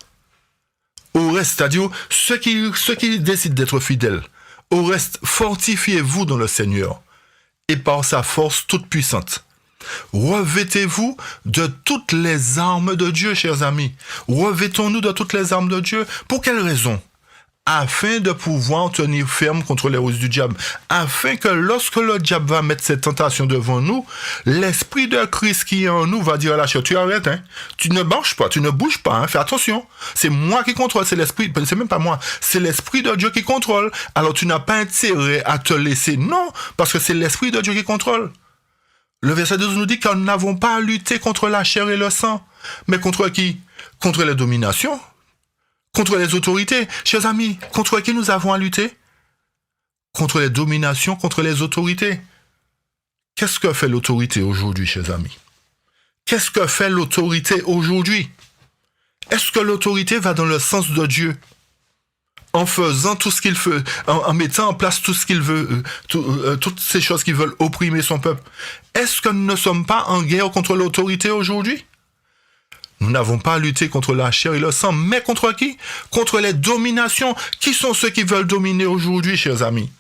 c'est-à-dire ceux qui décident d'être fidèles, au reste, fortifiez-vous dans le Seigneur et par sa force toute puissante. Revêtez-vous de toutes les armes de Dieu, chers amis. Revêtons-nous de toutes les armes de Dieu. Pour quelle raison? Afin de pouvoir tenir ferme contre les ruses du diable. Afin que lorsque le diable va mettre cette tentation devant nous, l'esprit de Christ qui est en nous va dire à la chair, tu arrêtes, hein? Tu ne marches pas, tu ne bouges pas, hein? Fais attention. C'est moi qui contrôle, c'est l'esprit, c'est même pas moi, c'est l'esprit de Dieu qui contrôle. Alors tu n'as pas intérêt à te laisser, non, parce que c'est l'esprit de Dieu qui contrôle. Le verset 12 nous dit que nous n'avons pas à lutter contre la chair et le sang. Mais contre qui? Contre les dominations, contre les autorités. Chers amis, contre qui nous avons à lutter? Contre les dominations, contre les autorités. Qu'est-ce que fait l'autorité aujourd'hui, chers amis? Qu'est-ce que fait l'autorité aujourd'hui? Est-ce que l'autorité va dans le sens de Dieu? En faisant tout ce qu'il fait, en mettant en place tout ce qu'il veut, toutes ces choses qui veulent opprimer son peuple. Est-ce que nous ne sommes pas en guerre contre l'autorité aujourd'hui? Nous n'avons pas à lutter contre la chair et le sang, mais contre qui? Contre les dominations. Qui sont ceux qui veulent dominer aujourd'hui, chers amis?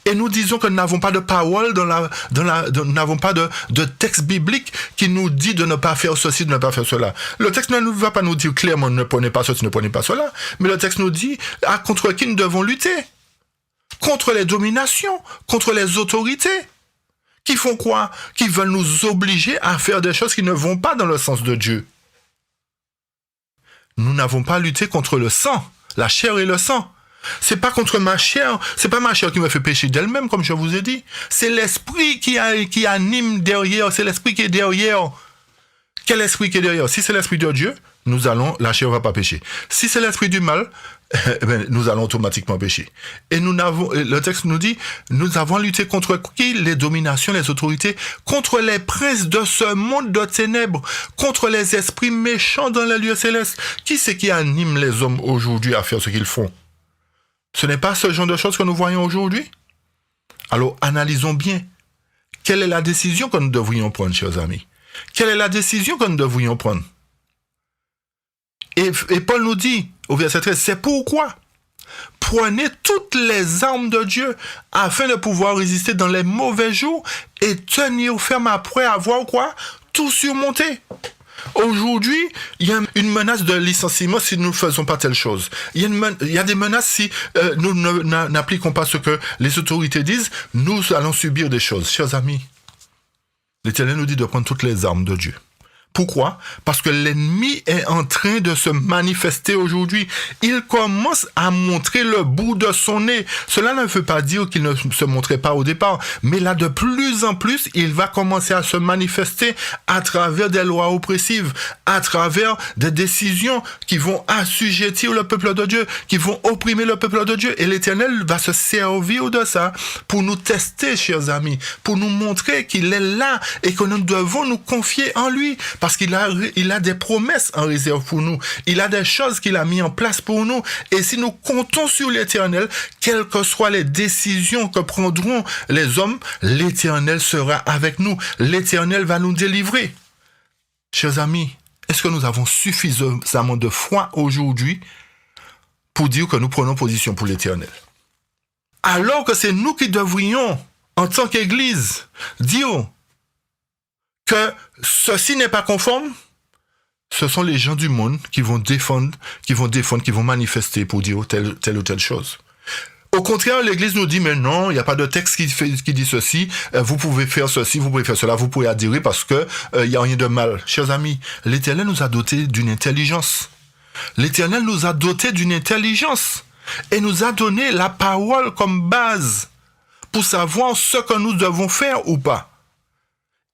Et nous disons que nous n'avons pas de parole nous n'avons pas de texte biblique qui nous dit de ne pas faire ceci, de ne pas faire cela. Le texte ne va pas nous dire clairement ne prenez pas ceci, ne prenez pas cela, mais le texte nous dit contre qui nous devons lutter. Contre les dominations, contre les autorités. Qui font quoi? Qui veulent nous obliger à faire des choses qui ne vont pas dans le sens de Dieu. Nous n'avons pas lutté contre le sang, la chair et le sang. C'est pas contre ma chair, c'est pas ma chair qui me fait pécher d'elle-même, comme je vous ai dit. C'est l'esprit qui anime derrière, c'est l'esprit qui est derrière. Quel esprit qui est derrière? Si c'est l'esprit de Dieu, la chair va pas pécher. Si c'est l'esprit du mal, nous allons automatiquement pécher. Et le texte nous dit, nous avons lutté contre qui? Les dominations, les autorités, contre les princes de ce monde de ténèbres, contre les esprits méchants dans les lieux célestes. Qui c'est qui anime les hommes aujourd'hui à faire ce qu'ils font? Ce n'est pas ce genre de choses que nous voyons aujourd'hui? Alors, analysons bien. Quelle est la décision que nous devrions prendre, chers amis? Quelle est la décision que nous devrions prendre? Et Paul nous dit, au verset 13, c'est pourquoi prenez toutes les armes de Dieu afin de pouvoir résister dans les mauvais jours et tenir ferme après avoir quoi? Tout surmonté. Aujourd'hui, il y a une menace de licenciement si nous ne faisons pas telle chose. Il y a des menaces si nous n'appliquons pas ce que les autorités disent, nous allons subir des choses. Chers amis, l'Éternel nous dit de prendre toutes les armes de Dieu. Pourquoi? Parce que l'ennemi est en train de se manifester aujourd'hui. Il commence à montrer le bout de son nez. Cela ne veut pas dire qu'il ne se montrait pas au départ, mais là, de plus en plus, il va commencer à se manifester à travers des lois oppressives, à travers des décisions qui vont assujettir le peuple de Dieu, qui vont opprimer le peuple de Dieu. Et l'Éternel va se servir de ça pour nous tester, chers amis, pour nous montrer qu'il est là et que nous devons nous confier en lui. Parce qu'il a des promesses en réserve pour nous. Il a des choses qu'il a mis en place pour nous. Et si nous comptons sur l'Éternel, quelles que soient les décisions que prendront les hommes, l'Éternel sera avec nous. L'Éternel va nous délivrer. Chers amis, est-ce que nous avons suffisamment de foi aujourd'hui pour dire que nous prenons position pour l'Éternel? Alors que c'est nous qui devrions, en tant qu'Église, dire que ceci n'est pas conforme, ce sont les gens du monde qui vont défendre, qui vont manifester pour dire telle ou telle chose. Au contraire, l'Église nous dit, mais non, il n'y a pas de texte qui dit ceci, vous pouvez faire ceci, vous pouvez faire cela, vous pouvez adhérer parce que il n'y a rien de mal. Chers amis, l'Éternel nous a dotés d'une intelligence. L'Éternel nous a dotés d'une intelligence. et nous a donné la parole comme base pour savoir ce que nous devons faire ou pas.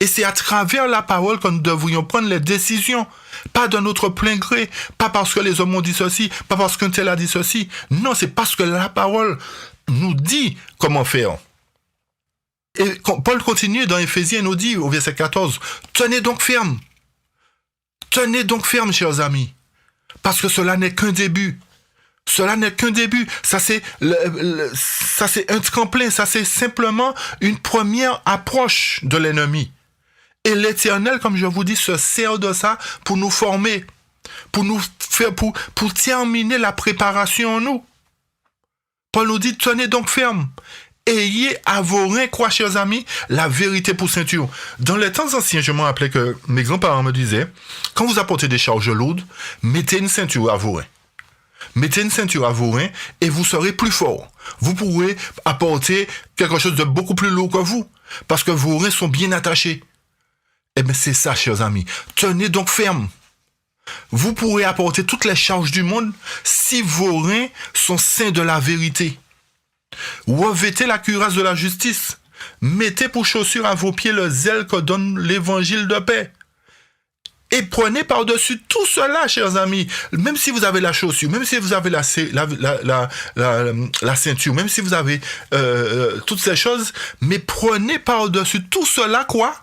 Et c'est à travers la parole que nous devrions prendre les décisions, pas de notre plein gré, pas parce que les hommes ont dit ceci, pas parce qu'un tel a dit ceci. Non, c'est parce que la parole nous dit comment faire. Et Paul continue dans Éphésiens, nous dit au verset 14, « Tenez donc ferme, chers amis, parce que cela n'est qu'un début. » Cela n'est qu'un début. Ça, c'est un tremplin. Ça, c'est simplement une première approche de l'ennemi. Et l'Éternel, comme je vous dis, se sert de ça pour nous former, pour nous faire, pour terminer la préparation en nous. Paul nous dit, tenez donc ferme. Ayez à vos reins, quoi, chers amis, la vérité pour ceinture. Dans les temps anciens, je me rappelais que mes grands-parents me disaient, quand vous apportez des charges lourdes, mettez une ceinture à vos reins. Mettez une ceinture à vos reins et vous serez plus fort. Vous pourrez apporter quelque chose de beaucoup plus lourd que vous, parce que vos reins sont bien attachés. Eh bien, c'est ça, chers amis. Tenez donc ferme. Vous pourrez apporter toutes les charges du monde si vos reins sont saints de la vérité. Revêtez la cuirasse de la justice. Mettez pour chaussure à vos pieds le zèle que donne l'évangile de paix. Et prenez par-dessus tout cela, chers amis, même si vous avez la chaussure, même si vous avez la ceinture, même si vous avez toutes ces choses, mais prenez par-dessus tout cela, quoi?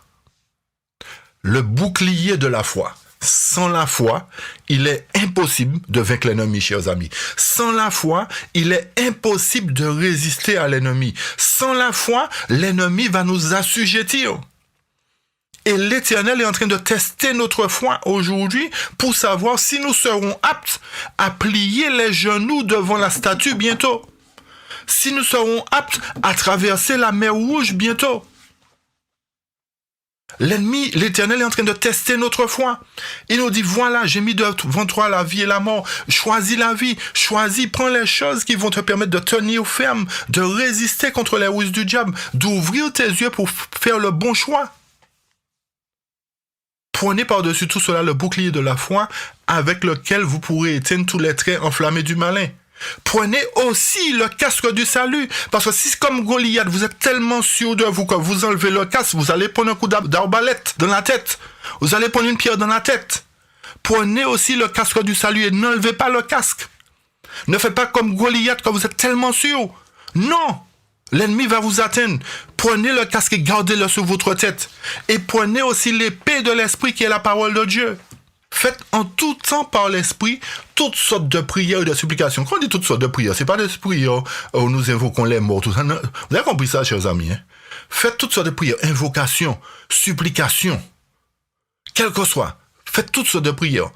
Le bouclier de la foi. Sans la foi, il est impossible de vaincre l'ennemi, chers amis. Sans la foi, il est impossible de résister à l'ennemi. Sans la foi, l'ennemi va nous assujettir. Et l'Éternel est en train de tester notre foi aujourd'hui pour savoir si nous serons aptes à plier les genoux devant la statue bientôt. Si nous serons aptes à traverser la mer Rouge bientôt. L'ennemi, l'Éternel est en train de tester notre foi. Il nous dit, voilà, j'ai mis devant toi la vie et la mort. Choisis la vie. Choisis, prends les choses qui vont te permettre de tenir ferme, de résister contre les ruses du diable, d'ouvrir tes yeux pour faire le bon choix. Prenez par-dessus tout cela le bouclier de la foi avec lequel vous pourrez éteindre tous les traits enflammés du malin. Prenez aussi le casque du salut. Parce que si comme Goliath, vous êtes tellement sûr de vous que vous enlevez le casque, vous allez prendre un coup d'arbalète dans la tête. Vous allez prendre une pierre dans la tête. Prenez aussi le casque du salut et n'enlevez pas le casque. Ne faites pas comme Goliath que vous êtes tellement sûr. Non! L'ennemi va vous atteindre. Prenez le casque et gardez-le sur votre tête. Et prenez aussi l'épée de l'esprit qui est la parole de Dieu. Faites en tout temps par l'esprit toutes sortes de prières et de supplications. Quand on dit toutes sortes de prières, c'est pas des prières où nous invoquons les morts, tout ça. Non. Vous avez compris ça, chers amis. Hein? Faites toutes sortes de prières, invocations, supplications. Quel que soit. Faites toutes sortes de prières.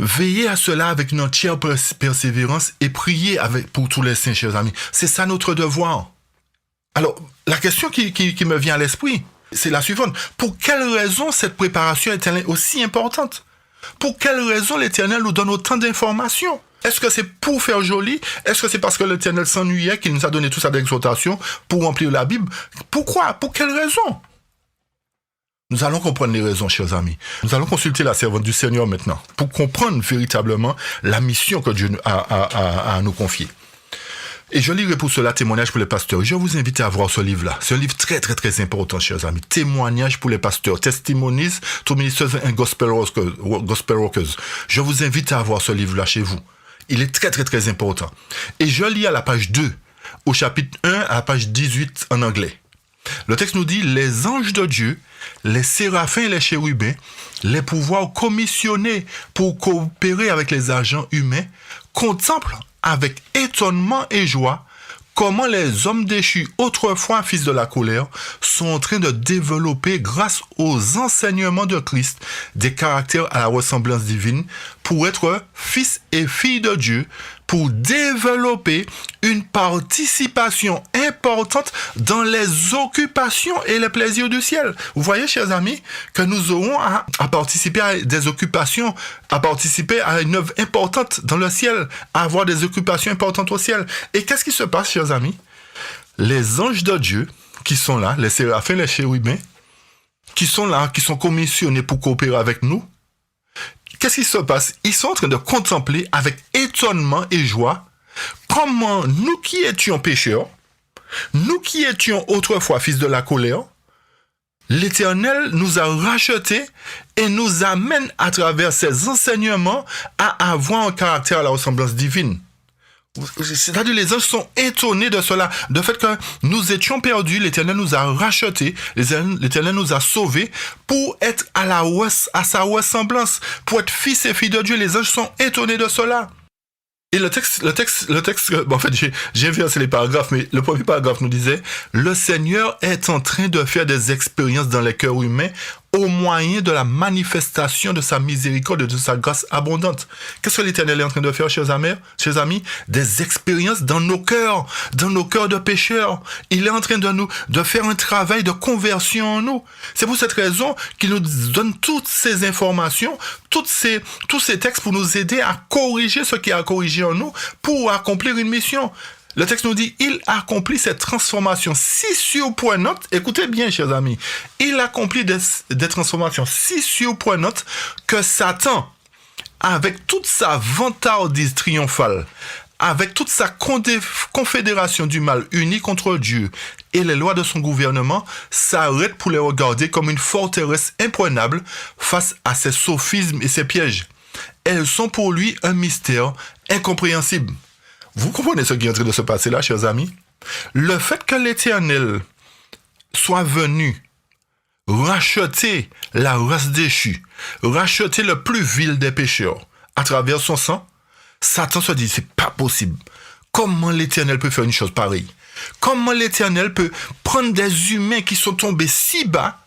Veillez à cela avec une entière persévérance et priez pour tous les saints, chers amis. C'est ça notre devoir. Alors, la question qui me vient à l'esprit, c'est la suivante. Pour quelle raison cette préparation est-elle aussi importante? Pour quelle raison l'Éternel nous donne autant d'informations? Est-ce que c'est pour faire joli? Est-ce que c'est parce que l'Éternel s'ennuyait qu'il nous a donné tout ça d'exhortation pour remplir la Bible? Pourquoi? Pour quelle raison? Nous allons comprendre les raisons, chers amis. Nous allons consulter la servante du Seigneur maintenant pour comprendre véritablement la mission que Dieu a à nous confier. Et je lirai pour cela Témoignage pour les pasteurs. Je vous invite à voir ce livre-là. C'est un livre très, très, très important, chers amis. Témoignage pour les pasteurs. Testimonies to Ministers and Gospel Workers. Je vous invite à avoir ce livre-là chez vous. Il est très, très, très important. Et je lis à la page 2, au chapitre 1, à la page 18 en anglais. Le texte nous dit, les anges de Dieu, les séraphins et les chérubins, les pouvoirs commissionnés pour coopérer avec les agents humains, contemplent avec étonnement et joie comment les hommes déchus, autrefois fils de la colère, sont en train de développer, grâce aux enseignements de Christ, des caractères à la ressemblance divine pour être fils et filles de Dieu, pour développer une participation importante dans les occupations et les plaisirs du ciel. Vous voyez, chers amis, que nous aurons à participer à des occupations, à participer à une œuvre importante dans le ciel, à avoir des occupations importantes au ciel. Et qu'est-ce qui se passe, chers amis? Les anges de Dieu qui sont là, les séraphins, les chérubins, qui sont là, qui sont commissionnés pour coopérer avec nous, qu'est-ce qui se passe? Ils sont en train de contempler avec étonnement et joie comment nous qui étions pécheurs, nous qui étions autrefois fils de la colère, l'Éternel nous a rachetés et nous amène à travers ses enseignements à avoir un caractère à la ressemblance divine. C'est-à-dire les anges sont étonnés de cela, de fait que nous étions perdus, l'Éternel nous a rachetés, l'Éternel nous a sauvés pour être à sa ressemblance, pour être fils et filles de Dieu. Les anges sont étonnés de cela. Et le texte, bon, en fait, j'ai inversé les paragraphes, mais le premier paragraphe nous disait, le Seigneur est en train de faire des expériences dans les cœurs humains au moyen de la manifestation de sa miséricorde et de sa grâce abondante. Qu'est-ce que l'Éternel est en train de faire, chers amis? Des expériences dans nos cœurs de pécheurs. Il est en train de faire un travail de conversion en nous. C'est pour cette raison qu'il nous donne toutes ces informations, tous ces textes pour nous aider à corriger ce qui a corrigé en nous pour accomplir une mission. Le texte nous dit, il accomplit cette transformation si surprenante. Écoutez bien, chers amis. Il accomplit des transformations si surprenantes que Satan, avec toute sa vantardise triomphale, avec toute sa confédération du mal unie contre Dieu et les lois de son gouvernement, s'arrête pour les regarder comme une forteresse imprenable face à ses sophismes et ses pièges. Elles sont pour lui un mystère incompréhensible. Vous comprenez ce qui est en train de se passer là, chers amis? Le fait que l'Éternel soit venu racheter la race déchue, racheter le plus vil des pécheurs à travers son sang, Satan se dit, c'est pas possible. Comment l'Éternel peut faire une chose pareille? Comment l'Éternel peut prendre des humains qui sont tombés si bas,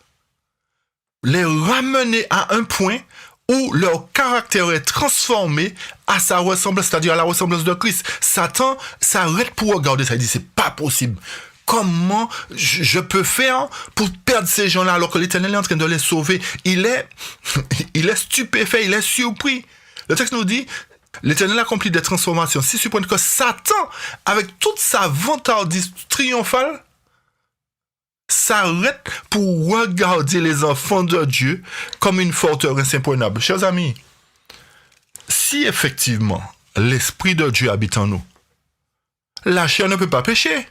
les ramener à un point où leur caractère est transformé à sa ressemblance, c'est-à-dire à la ressemblance de Christ. Satan s'arrête pour regarder ça. Il dit, c'est pas possible. Comment je peux faire pour perdre ces gens-là alors que l'Éternel est en train de les sauver? Il est stupéfait, il est surpris. Le texte nous dit, l'Éternel accomplit des transformations si surprenantes que Satan, avec toute sa vantardise triomphale, s'arrête pour regarder les enfants de Dieu comme une forteresse imprenable. Chers amis, si effectivement l'Esprit de Dieu habite en nous, la chair ne peut pas pécher.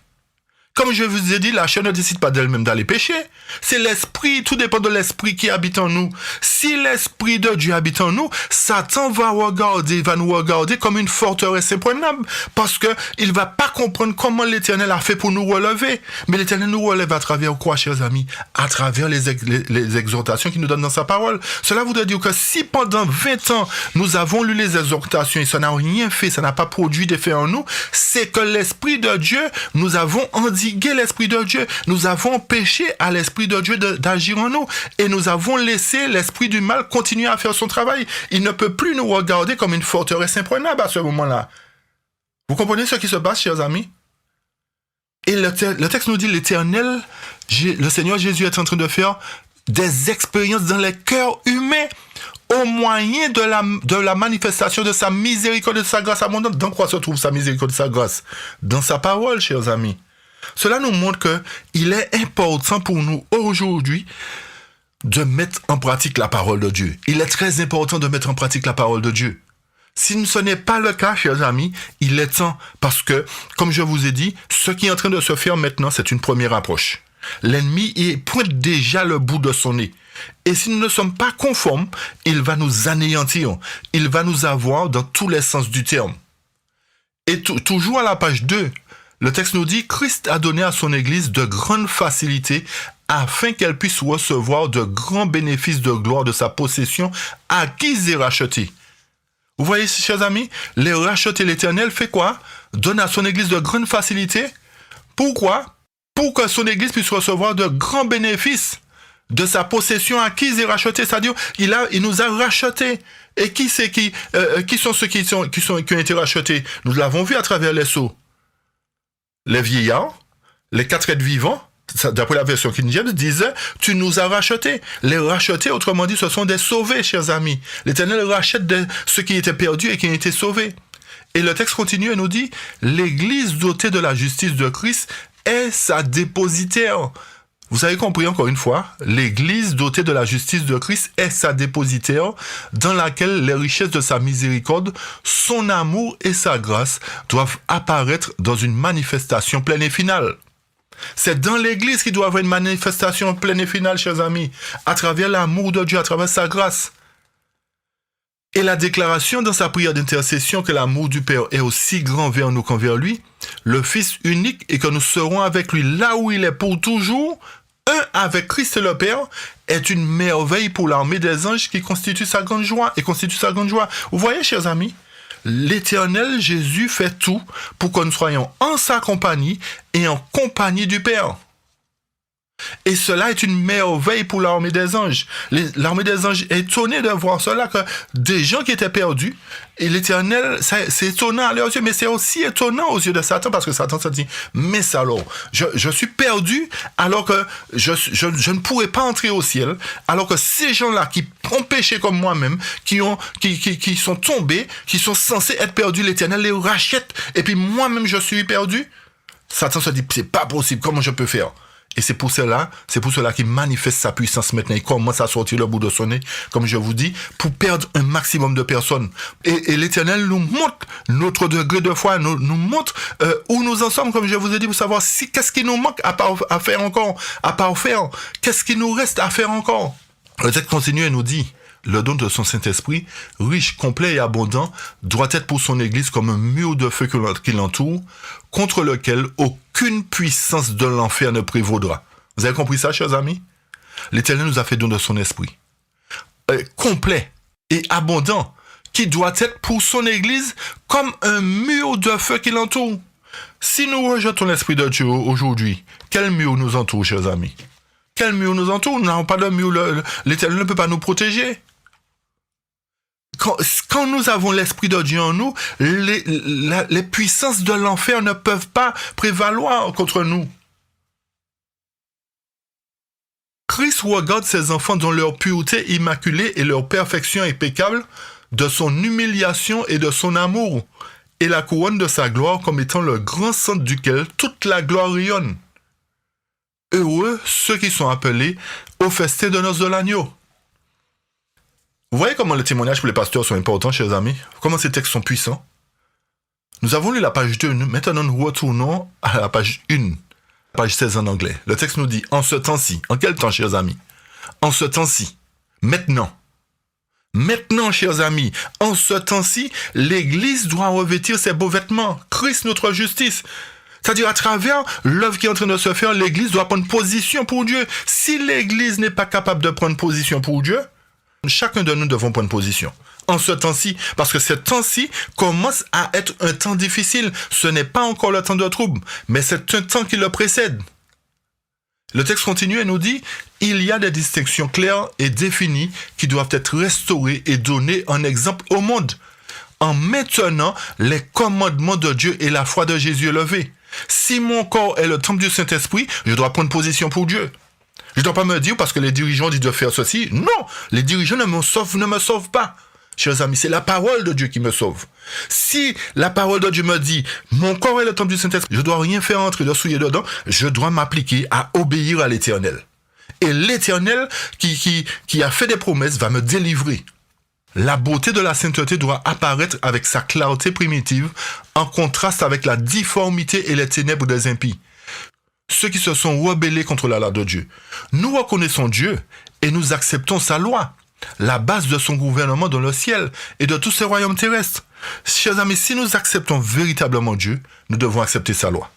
Comme je vous ai dit, la chair ne décide pas d'elle-même d'aller pécher. C'est l'esprit, tout dépend de l'esprit qui habite en nous. Si l'esprit de Dieu habite en nous, Satan va nous regarder comme une forteresse imprenable. Parce que il va pas comprendre comment l'Éternel a fait pour nous relever. Mais l'Éternel nous relève à travers quoi, chers amis? À travers les exhortations qu'il nous donne dans sa parole. Cela voudrait dire que si pendant 20 ans, nous avons lu les exhortations et ça n'a rien fait, ça n'a pas produit d'effet en nous, c'est que l'Esprit de Dieu, nous avons endigué l'Esprit de Dieu. Nous avons péché à l'Esprit de Dieu d'agir en nous. Et nous avons laissé l'Esprit du mal continuer à faire son travail. Il ne peut plus nous regarder comme une forteresse imprenable à ce moment-là. Vous comprenez ce qui se passe, chers amis? Et le texte nous dit, l'Éternel, le Seigneur Jésus est en train de faire des expériences dans les cœurs humains au moyen de la manifestation de sa miséricorde et de sa grâce abondante. Dans quoi se trouve sa miséricorde et sa grâce? Dans sa parole, chers amis. Cela nous montre qu'il est important pour nous aujourd'hui de mettre en pratique la parole de Dieu. Il est très important de mettre en pratique la parole de Dieu. Si ce n'est pas le cas, chers amis, il est temps parce que, comme je vous ai dit, ce qui est en train de se faire maintenant, c'est une première approche. L'ennemi pointe déjà le bout de son nez. Et si nous ne sommes pas conformes, il va nous anéantir. Il va nous avoir dans tous les sens du terme. Et toujours à la page 2, le texte nous dit, Christ a donné à son Église de grandes facilités afin qu'elle puisse recevoir de grands bénéfices de gloire de sa possession acquise et rachetée. Vous voyez, chers amis, les racheter l'Éternel fait quoi? Donne à son Église de grandes facilités. Pourquoi? Pour que son Église puisse recevoir de grands bénéfices de sa possession acquise et rachetée. C'est-à-dire, il nous a rachetés. Et qui sont ceux qui ont été rachetés? Nous l'avons vu à travers les sceaux. Les vieillards, les 4 êtres vivants, d'après la version King James, disaient « Tu nous as rachetés ». Les rachetés, autrement dit, ce sont des sauvés, chers amis. L'Éternel rachète ceux qui étaient perdus et qui ont été sauvés. Et le texte continue et nous dit « L'Église dotée de la justice de Christ est sa dépositaire. » Vous avez compris encore une fois, l'Église dotée de la justice de Christ est sa dépositaire dans laquelle les richesses de sa miséricorde, son amour et sa grâce doivent apparaître dans une manifestation pleine et finale. C'est dans l'Église qu'il doit y avoir une manifestation pleine et finale, chers amis, à travers l'amour de Dieu, à travers sa grâce. Et la déclaration dans sa prière d'intercession que l'amour du Père est aussi grand vers nous qu'envers lui, le Fils unique, et que nous serons avec lui là où il est pour toujours, un avec Christ le Père, est une merveille pour l'armée des anges qui constitue sa grande joie et constitue sa grande joie. Vous voyez, chers amis, l'Éternel Jésus fait tout pour que nous soyons en sa compagnie et en compagnie du Père. Et cela est une merveille pour l'armée des anges. L'armée des anges est étonnée de voir cela, que des gens qui étaient perdus, et l'Éternel, c'est étonnant à leurs yeux, mais c'est aussi étonnant aux yeux de Satan, parce que Satan se dit, mais salaud, je suis perdu, alors que je ne pourrais pas entrer au ciel, alors que ces gens-là qui ont péché comme moi-même, qui sont tombés, qui sont censés être perdus, l'Éternel les rachète, et puis moi-même je suis perdu. Satan se dit, c'est pas possible, comment je peux faire? Et c'est pour cela qu'il manifeste sa puissance maintenant. Il commence à sortir le bout de son nez, comme je vous dis, pour perdre un maximum de personnes. Et l'Éternel nous montre notre degré de foi, nous montre où nous en sommes, comme je vous ai dit, pour savoir qu'est-ce qui nous manque à faire encore, à parfaire. Qu'est-ce qui nous reste à faire encore. Le texte continue et nous dit, le don de son Saint-Esprit, riche, complet et abondant, doit être pour son Église comme un mur de feu qui l'entoure, contre lequel aucune puissance de l'enfer ne prévaudra. Vous avez compris ça, chers amis? L'Éternel nous a fait don de son Esprit, complet et abondant, qui doit être pour son Église comme un mur de feu qui l'entoure. Si nous rejetons l'Esprit de Dieu aujourd'hui, quel mur nous entoure, chers amis? Quel mur nous entoure? Nous n'avons pas de mur, l'Éternel ne peut pas nous protéger. Quand nous avons l'Esprit de Dieu en nous, les puissances de l'enfer ne peuvent pas prévaloir contre nous. Christ regarde ses enfants dans leur pureté immaculée et leur perfection impeccable, de son humiliation et de son amour, et la couronne de sa gloire comme étant le grand centre duquel toute la gloire rayonne. Heureux ceux qui sont appelés au festin de noces de l'agneau. Vous voyez comment les témoignages pour les pasteurs sont importants, chers amis? Comment ces textes sont puissants? Nous avons lu la page 2, maintenant nous retournons à la page 1, page 16 en anglais. Le texte nous dit, en ce temps-ci, en quel temps, chers amis? En ce temps-ci, maintenant. Maintenant, chers amis, en ce temps-ci, l'Église doit revêtir ses beaux vêtements, Christ notre justice. C'est-à-dire, à travers l'œuvre qui est en train de se faire, l'Église doit prendre position pour Dieu. Si l'Église n'est pas capable de prendre position pour Dieu, chacun de nous devons prendre position. En ce temps-ci, parce que ce temps-ci commence à être un temps difficile. Ce n'est pas encore le temps de trouble, mais c'est un temps qui le précède. Le texte continue et nous dit, il y a des distinctions claires et définies qui doivent être restaurées et données en exemple au monde, en maintenant les commandements de Dieu et la foi de Jésus élevée. Si mon corps est le temple du Saint-Esprit, je dois prendre position pour Dieu. Je ne dois pas me dire parce que les dirigeants disent de faire ceci. Non, les dirigeants ne me sauvent pas. Chers amis, c'est la parole de Dieu qui me sauve. Si la parole de Dieu me dit, mon corps est le temple du Saint-Esprit, je ne dois rien faire entrer, de souiller dedans, je dois m'appliquer à obéir à l'Éternel. Et l'Éternel qui a fait des promesses va me délivrer. La beauté de la sainteté doit apparaître avec sa clarté primitive, en contraste avec la difformité et les ténèbres des impies. Ceux qui se sont rebellés contre la loi de Dieu. Nous reconnaissons Dieu et nous acceptons sa loi, la base de son gouvernement dans le ciel et de tous ses royaumes terrestres. Chers amis, si nous acceptons véritablement Dieu, nous devons accepter sa loi.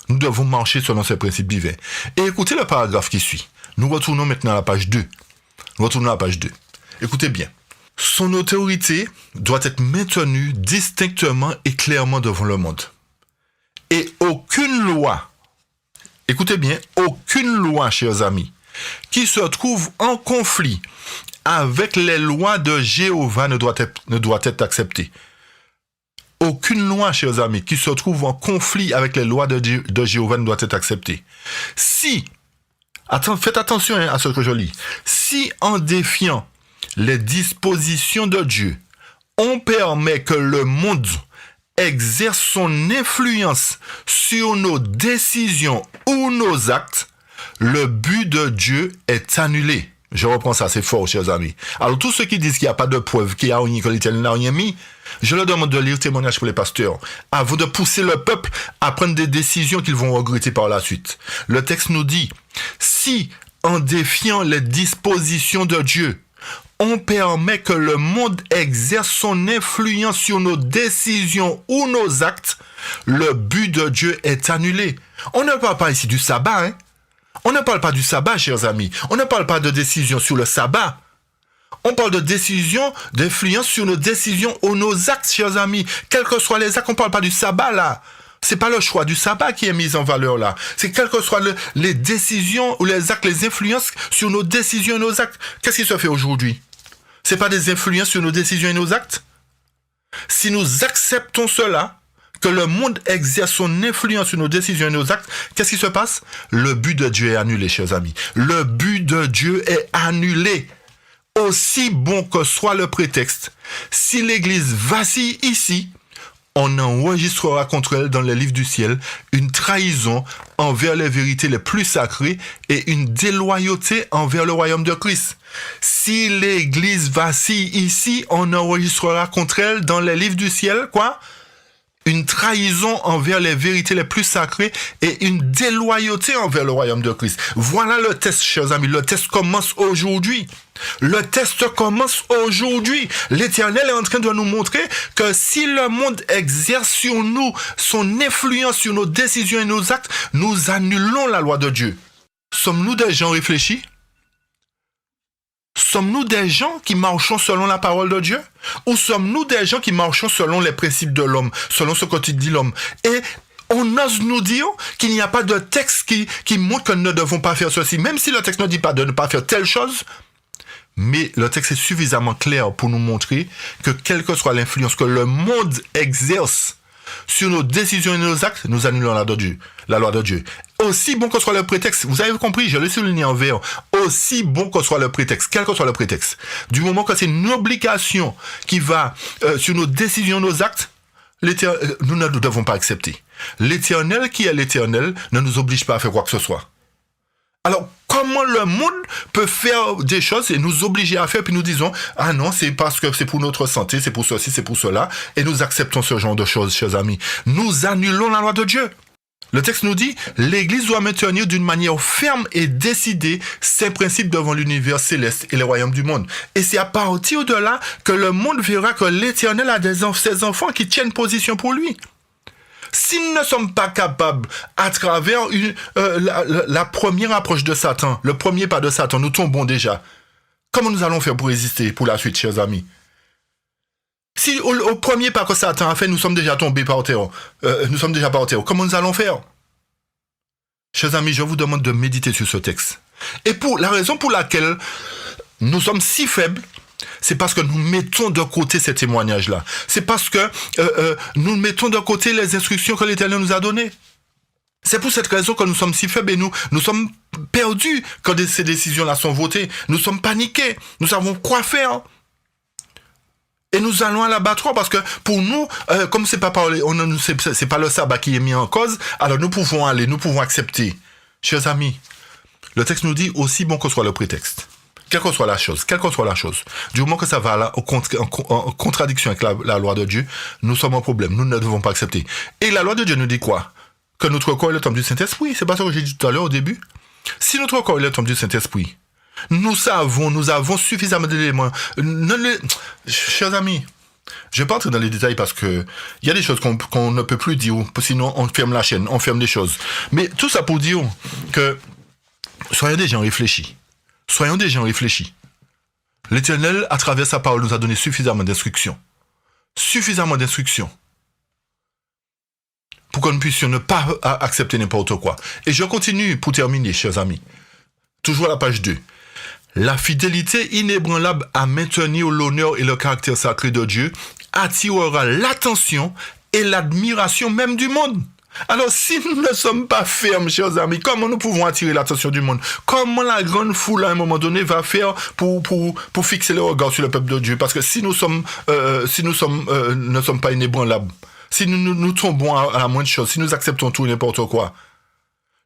Nous devons marcher selon ses principes divins. Et écoutez le paragraphe qui suit. Nous retournons maintenant à la page 2. Écoutez bien. Son autorité doit être maintenue distinctement et clairement devant le monde. Et aucune loi, écoutez bien, aucune loi, chers amis, qui se trouve en conflit avec les lois de Jéhovah ne doit être acceptée. Aucune loi, chers amis, qui se trouve en conflit avec les lois de Jéhovah ne doit être acceptée. Faites attention à ce que je lis. Si en défiant les dispositions de Dieu, on permet que le monde exerce son influence sur nos décisions ou nos actes, le but de Dieu est annulé. Je reprends ça, c'est fort, chers amis. Alors, tous ceux qui disent qu'il n'y a pas de preuve, qu'il y a rien, que l'Éternel n'a rien mis, je leur demande de lire témoignage pour les pasteurs, avant de pousser le peuple à prendre des décisions qu'ils vont regretter par la suite. Le texte nous dit, si, en défiant les dispositions de Dieu, on permet que le monde exerce son influence sur nos décisions ou nos actes, le but de Dieu est annulé. On ne parle pas ici du sabbat, hein? On ne parle pas du sabbat, chers amis. On ne parle pas de décision sur le sabbat. On parle de décision, d'influence sur nos décisions ou nos actes, chers amis. Quels que soient les actes, on ne parle pas du sabbat, là. C'est pas le choix du sabbat qui est mis en valeur, là. C'est quelles que soient les décisions ou les actes, les influences sur nos décisions et nos actes. Qu'est-ce qui se fait aujourd'hui? C'est pas des influences sur nos décisions et nos actes? Si nous acceptons cela, que le monde exerce son influence sur nos décisions et nos actes, qu'est-ce qui se passe? Le but de Dieu est annulé, chers amis. Le but de Dieu est annulé. Aussi bon que soit le prétexte, si l'Église vacille ici, on enregistrera contre elle dans les livres du ciel une trahison envers les vérités les plus sacrées et une déloyauté envers le royaume de Christ. Si l'Église vacille ici, on enregistrera contre elle dans les livres du ciel, quoi? Une trahison envers les vérités les plus sacrées et une déloyauté envers le royaume de Christ. Voilà le test, chers amis. Le test commence aujourd'hui. Le test commence aujourd'hui. L'Éternel est en train de nous montrer que si le monde exerce sur nous son influence sur nos décisions et nos actes, nous annulons la loi de Dieu. Sommes-nous des gens réfléchis? Sommes-nous des gens qui marchons selon la parole de Dieu? Ou sommes-nous des gens qui marchons selon les principes de l'homme, selon ce que dit l'homme? Et on ose nous dire qu'il n'y a pas de texte qui montre que nous ne devons pas faire ceci, même si le texte ne dit pas de ne pas faire telle chose. Mais le texte est suffisamment clair pour nous montrer que quelle que soit l'influence que le monde exerce sur nos décisions et nos actes, nous annulons la loi de Dieu. Aussi bon que soit le prétexte, vous avez compris, je l'ai souligné en vert, aussi bon que soit le prétexte, quel que soit le prétexte, du moment que c'est une obligation qui va sur nos décisions, nos actes, nous ne devons pas accepter. L'Éternel qui est l'Éternel ne nous oblige pas à faire quoi que ce soit. Alors, comment le monde peut faire des choses et nous obliger à faire, puis nous disons, ah non, c'est parce que c'est pour notre santé, c'est pour ceci, c'est pour cela, et nous acceptons ce genre de choses, chers amis. Nous annulons la loi de Dieu. Le texte nous dit, l'Église doit maintenir d'une manière ferme et décidée ses principes devant l'univers céleste et les royaumes du monde. Et c'est à partir de là que le monde verra que l'Éternel a ses enfants qui tiennent position pour lui. Si nous ne sommes pas capables, à travers la première approche de Satan, le premier pas de Satan, nous tombons déjà. Comment nous allons faire pour résister pour la suite, chers amis? Si au premier pas que Satan a fait, nous sommes déjà tombés par terre, comment nous allons faire? Chers amis, je vous demande de méditer sur ce texte. Et pour la raison pour laquelle nous sommes si faibles, c'est parce que nous mettons de côté ces témoignages-là. C'est parce que nous mettons de côté les instructions que l'Éternel nous a données. C'est pour cette raison que nous sommes si faibles et nous sommes perdus quand ces décisions-là sont votées. Nous sommes paniqués. Nous savons quoi faire. Et nous allons à l'abattoir parce que pour nous, comme c'est pas le sabbat qui est mis en cause, alors nous pouvons aller, nous pouvons accepter. Chers amis, le texte nous dit aussi bon que soit le prétexte. Quelle que soit la chose, du moment que ça va en contradiction avec la loi de Dieu, nous sommes en problème, nous ne devons pas accepter. Et la loi de Dieu nous dit quoi? Que notre corps est le temple du Saint-Esprit, c'est pas ça que j'ai dit tout à l'heure au début? Si notre corps est le temple du Saint-Esprit, nous avons suffisamment d'éléments. Chers amis, je vais pas entrer dans les détails parce que il y a des choses qu'on ne peut plus dire, sinon on ferme la chaîne, on ferme des choses. Mais tout ça pour dire que soyons des gens réfléchis. L'Éternel, à travers sa parole, nous a donné suffisamment d'instructions. Pour que nous puissions ne pas accepter n'importe quoi. Et je continue pour terminer, chers amis. Toujours à la page 2. La fidélité inébranlable à maintenir l'honneur et le caractère sacré de Dieu attirera l'attention et l'admiration même du monde. Alors, si nous ne sommes pas fermes, chers amis, comment nous pouvons attirer l'attention du monde? Comment la grande foule, à un moment donné, va faire pour fixer le regard sur le peuple de Dieu? Parce que si nous ne sommes pas inébranlables, si nous tombons à la moindre chose, si nous acceptons tout et n'importe quoi,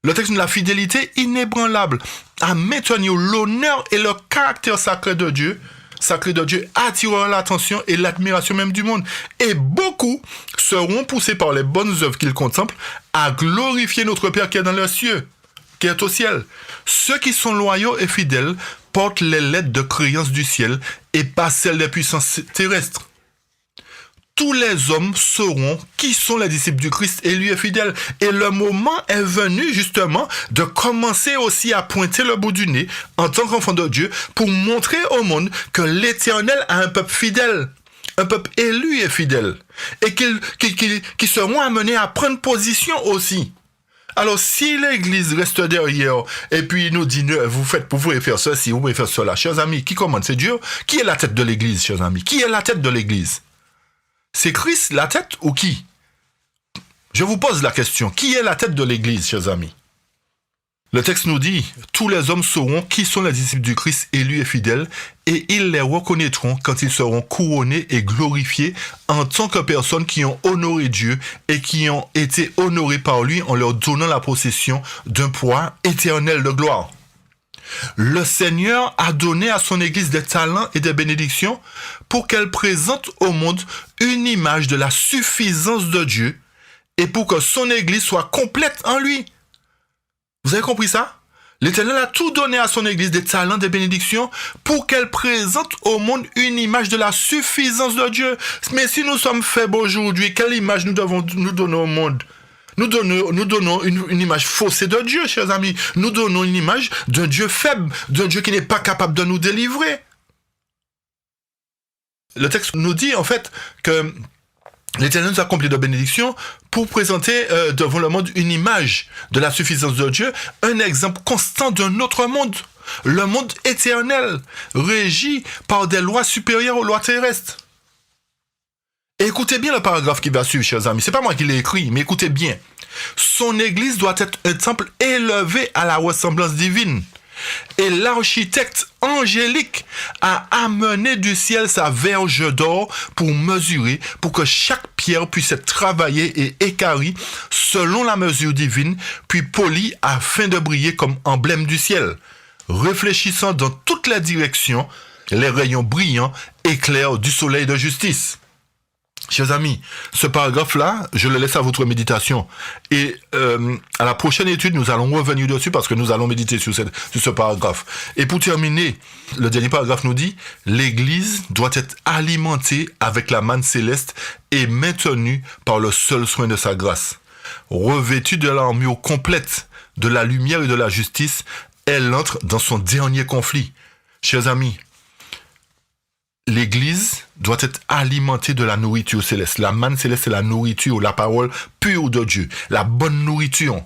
Le texte de la fidélité inébranlable à maintenir l'honneur et le caractère sacré de Dieu attirera l'attention et l'admiration même du monde. Et beaucoup seront poussés par les bonnes œuvres qu'ils contemplent à glorifier notre Père qui est dans les cieux, qui est au ciel. Ceux qui sont loyaux et fidèles portent les lettres de créance du ciel et pas celles des puissances terrestres. Tous les hommes sauront qui sont les disciples du Christ élus et fidèles. Et le moment est venu justement de commencer aussi à pointer le bout du nez en tant qu'enfant de Dieu pour montrer au monde que l'Éternel a un peuple fidèle, un peuple élu et fidèle, et qu'ils seront amenés à prendre position aussi. Alors, si l'Église reste derrière et puis il nous dit, vous pouvez faire ceci, vous pouvez faire cela, chers amis, qui commande? C'est Dieu. Qui est la tête de l'Église, chers amis? Qui est la tête de l'Église? C'est Christ la tête ou qui? Je vous pose la question. Qui est la tête de l'Église, chers amis? Le texte nous dit, tous les hommes sauront qui sont les disciples du Christ élus et fidèles, et ils les reconnaîtront quand ils seront couronnés et glorifiés en tant que personnes qui ont honoré Dieu et qui ont été honorées par lui en leur donnant la possession d'un poids éternel de gloire. Le Seigneur a donné à son Église des talents et des bénédictions pour qu'elle présente au monde une image de la suffisance de Dieu et pour que son Église soit complète en lui. Vous avez compris ça? L'Éternel a tout donné à son Église, des talents, des bénédictions, pour qu'elle présente au monde une image de la suffisance de Dieu. Mais si nous sommes faibles aujourd'hui, quelle image nous devons nous donner au monde? Nous donnons une image faussée de Dieu, chers amis. Nous donnons une image d'un Dieu faible, d'un Dieu qui n'est pas capable de nous délivrer. Le texte nous dit, en fait, que l'Éternel nous a accompli de bénédictions pour présenter devant le monde une image de la suffisance de Dieu, un exemple constant d'un autre monde. Le monde éternel, régi par des lois supérieures aux lois terrestres. Et écoutez bien le paragraphe qui va suivre, chers amis. C'est pas moi qui l'ai écrit, mais écoutez bien. Son église doit être un temple élevé à la ressemblance divine. Et l'architecte angélique a amené du ciel sa verge d'or pour mesurer, pour que chaque pierre puisse être travaillée et équarrie selon la mesure divine, puis polie afin de briller comme emblème du ciel, réfléchissant dans toutes les directions les rayons brillants éclairs du soleil de justice. Chers amis, ce paragraphe-là, je le laisse à votre méditation. Et à la prochaine étude, nous allons revenir dessus parce que nous allons méditer sur ce paragraphe. Et pour terminer, le dernier paragraphe nous dit « L'Église doit être alimentée avec la manne céleste et maintenue par le seul soin de sa grâce. Revêtue de l'armure complète, de la lumière et de la justice, elle entre dans son dernier conflit. » Chers amis, l'Église doit être alimentée de la nourriture céleste. La manne céleste, c'est la nourriture, la parole pure de Dieu, la bonne nourriture.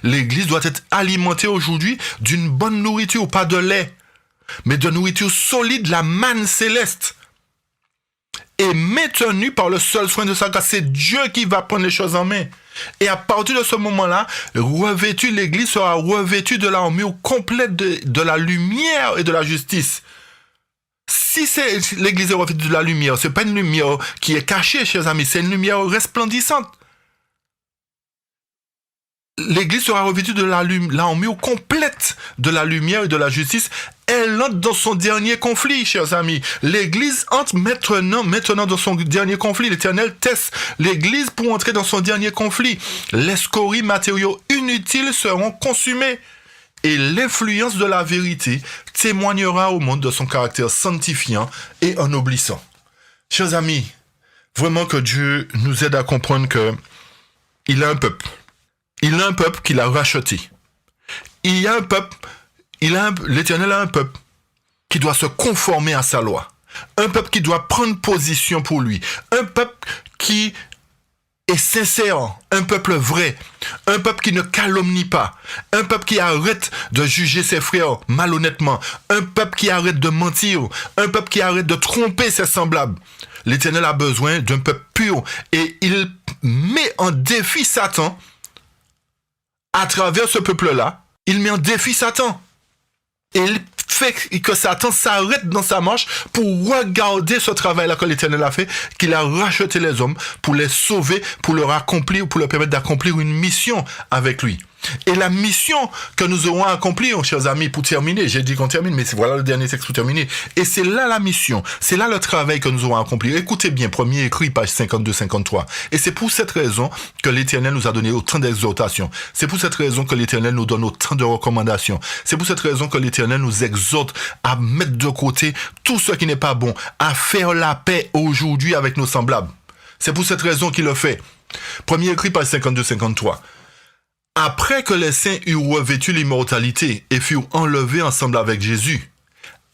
L'Église doit être alimentée aujourd'hui d'une bonne nourriture, pas de lait, mais de nourriture solide, la manne céleste. Et maintenue par le seul soin de sa grâce. C'est Dieu qui va prendre les choses en main. Et à partir de ce moment-là, l'Église sera revêtue de l'armure complète de la lumière et de la justice. Si l'Église est revêtue de la lumière, c'est pas une lumière qui est cachée, chers amis, c'est une lumière resplendissante. L'Église sera revêtue de l'armure complète de la lumière et de la justice. Elle entre dans son dernier conflit, chers amis. L'Église entre maintenant dans son dernier conflit. L'Éternel teste l'Église pour entrer dans son dernier conflit. Les scories matériaux inutiles seront consumés. Et l'influence de la vérité témoignera au monde de son caractère sanctifiant et ennoblissant. Chers amis, vraiment que Dieu nous aide à comprendre que il a un peuple. Il a un peuple qu'il a racheté. Il y a un peuple, l'Éternel a un peuple qui doit se conformer à sa loi. Un peuple qui doit prendre position pour lui. Un peuple qui est sincère, un peuple vrai, un peuple qui ne calomnie pas, un peuple qui arrête de juger ses frères malhonnêtement, un peuple qui arrête de mentir, un peuple qui arrête de tromper ses semblables. L'Éternel a besoin d'un peuple pur et il met en défi Satan à travers ce peuple-là. Il met en défi Satan. Et il fait que Satan s'arrête dans sa marche pour regarder ce travail-là que l'Éternel a fait, qu'il a racheté les hommes pour les sauver, pour leur permettre d'accomplir une mission avec lui. Et la mission que nous aurons accomplie, chers amis, pour terminer, j'ai dit qu'on termine, mais voilà le dernier texte pour terminer. Et c'est là la mission, c'est là le travail que nous aurons accompli. Écoutez bien, premier écrit, page 52-53. Et c'est pour cette raison que l'Éternel nous a donné autant d'exhortations. C'est pour cette raison que l'Éternel nous donne autant de recommandations. C'est pour cette raison que l'Éternel nous exhorte à mettre de côté tout ce qui n'est pas bon, à faire la paix aujourd'hui avec nos semblables. C'est pour cette raison qu'il le fait. Premier écrit, page 52-53. Après que les saints eurent revêtu l'immortalité et furent enlevés ensemble avec Jésus,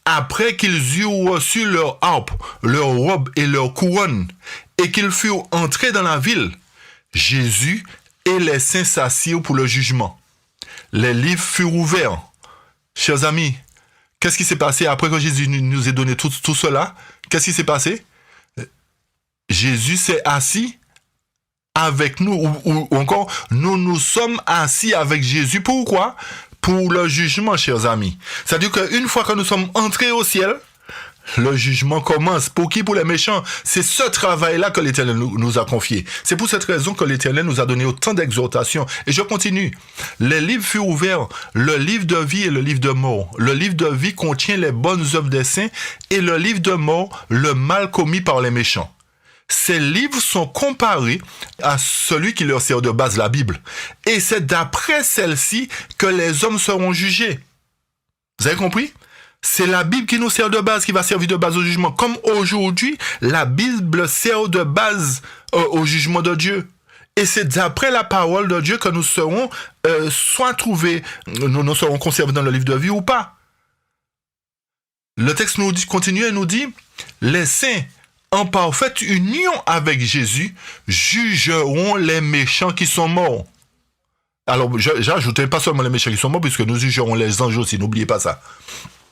après qu'ils eurent reçu leur harpe, leur robe et leur couronne, et qu'ils furent entrés dans la ville, Jésus et les saints s'assirent pour le jugement. Les livres furent ouverts. Chers amis, qu'est-ce qui s'est passé après que Jésus nous ait donné tout cela? Qu'est-ce qui s'est passé? Jésus s'est assis avec nous, ou encore, nous sommes assis avec Jésus. Pourquoi? Pour le jugement, chers amis. C'est-à-dire qu'une fois que nous sommes entrés au ciel, le jugement commence. Pour qui? Pour les méchants. C'est ce travail-là que l'Éternel nous a confié. C'est pour cette raison que l'Éternel nous a donné autant d'exhortations. Et je continue. Les livres furent ouverts, le livre de vie et le livre de mort. Le livre de vie contient les bonnes œuvres des saints et le livre de mort, le mal commis par les méchants. Ces livres sont comparés à celui qui leur sert de base, la Bible. Et c'est d'après celle-ci que les hommes seront jugés. Vous avez compris? C'est la Bible qui nous sert de base, qui va servir de base au jugement. Comme aujourd'hui, la Bible sert de base au jugement de Dieu. Et c'est d'après la parole de Dieu que nous serons soit trouvés, nous serons conservés dans le livre de vie ou pas. Le texte continue et nous dit, les saints, en parfaite union avec Jésus, jugeront les méchants qui sont morts. Alors, j'ai ajouté pas seulement les méchants qui sont morts, puisque nous jugerons les anges aussi, n'oubliez pas ça.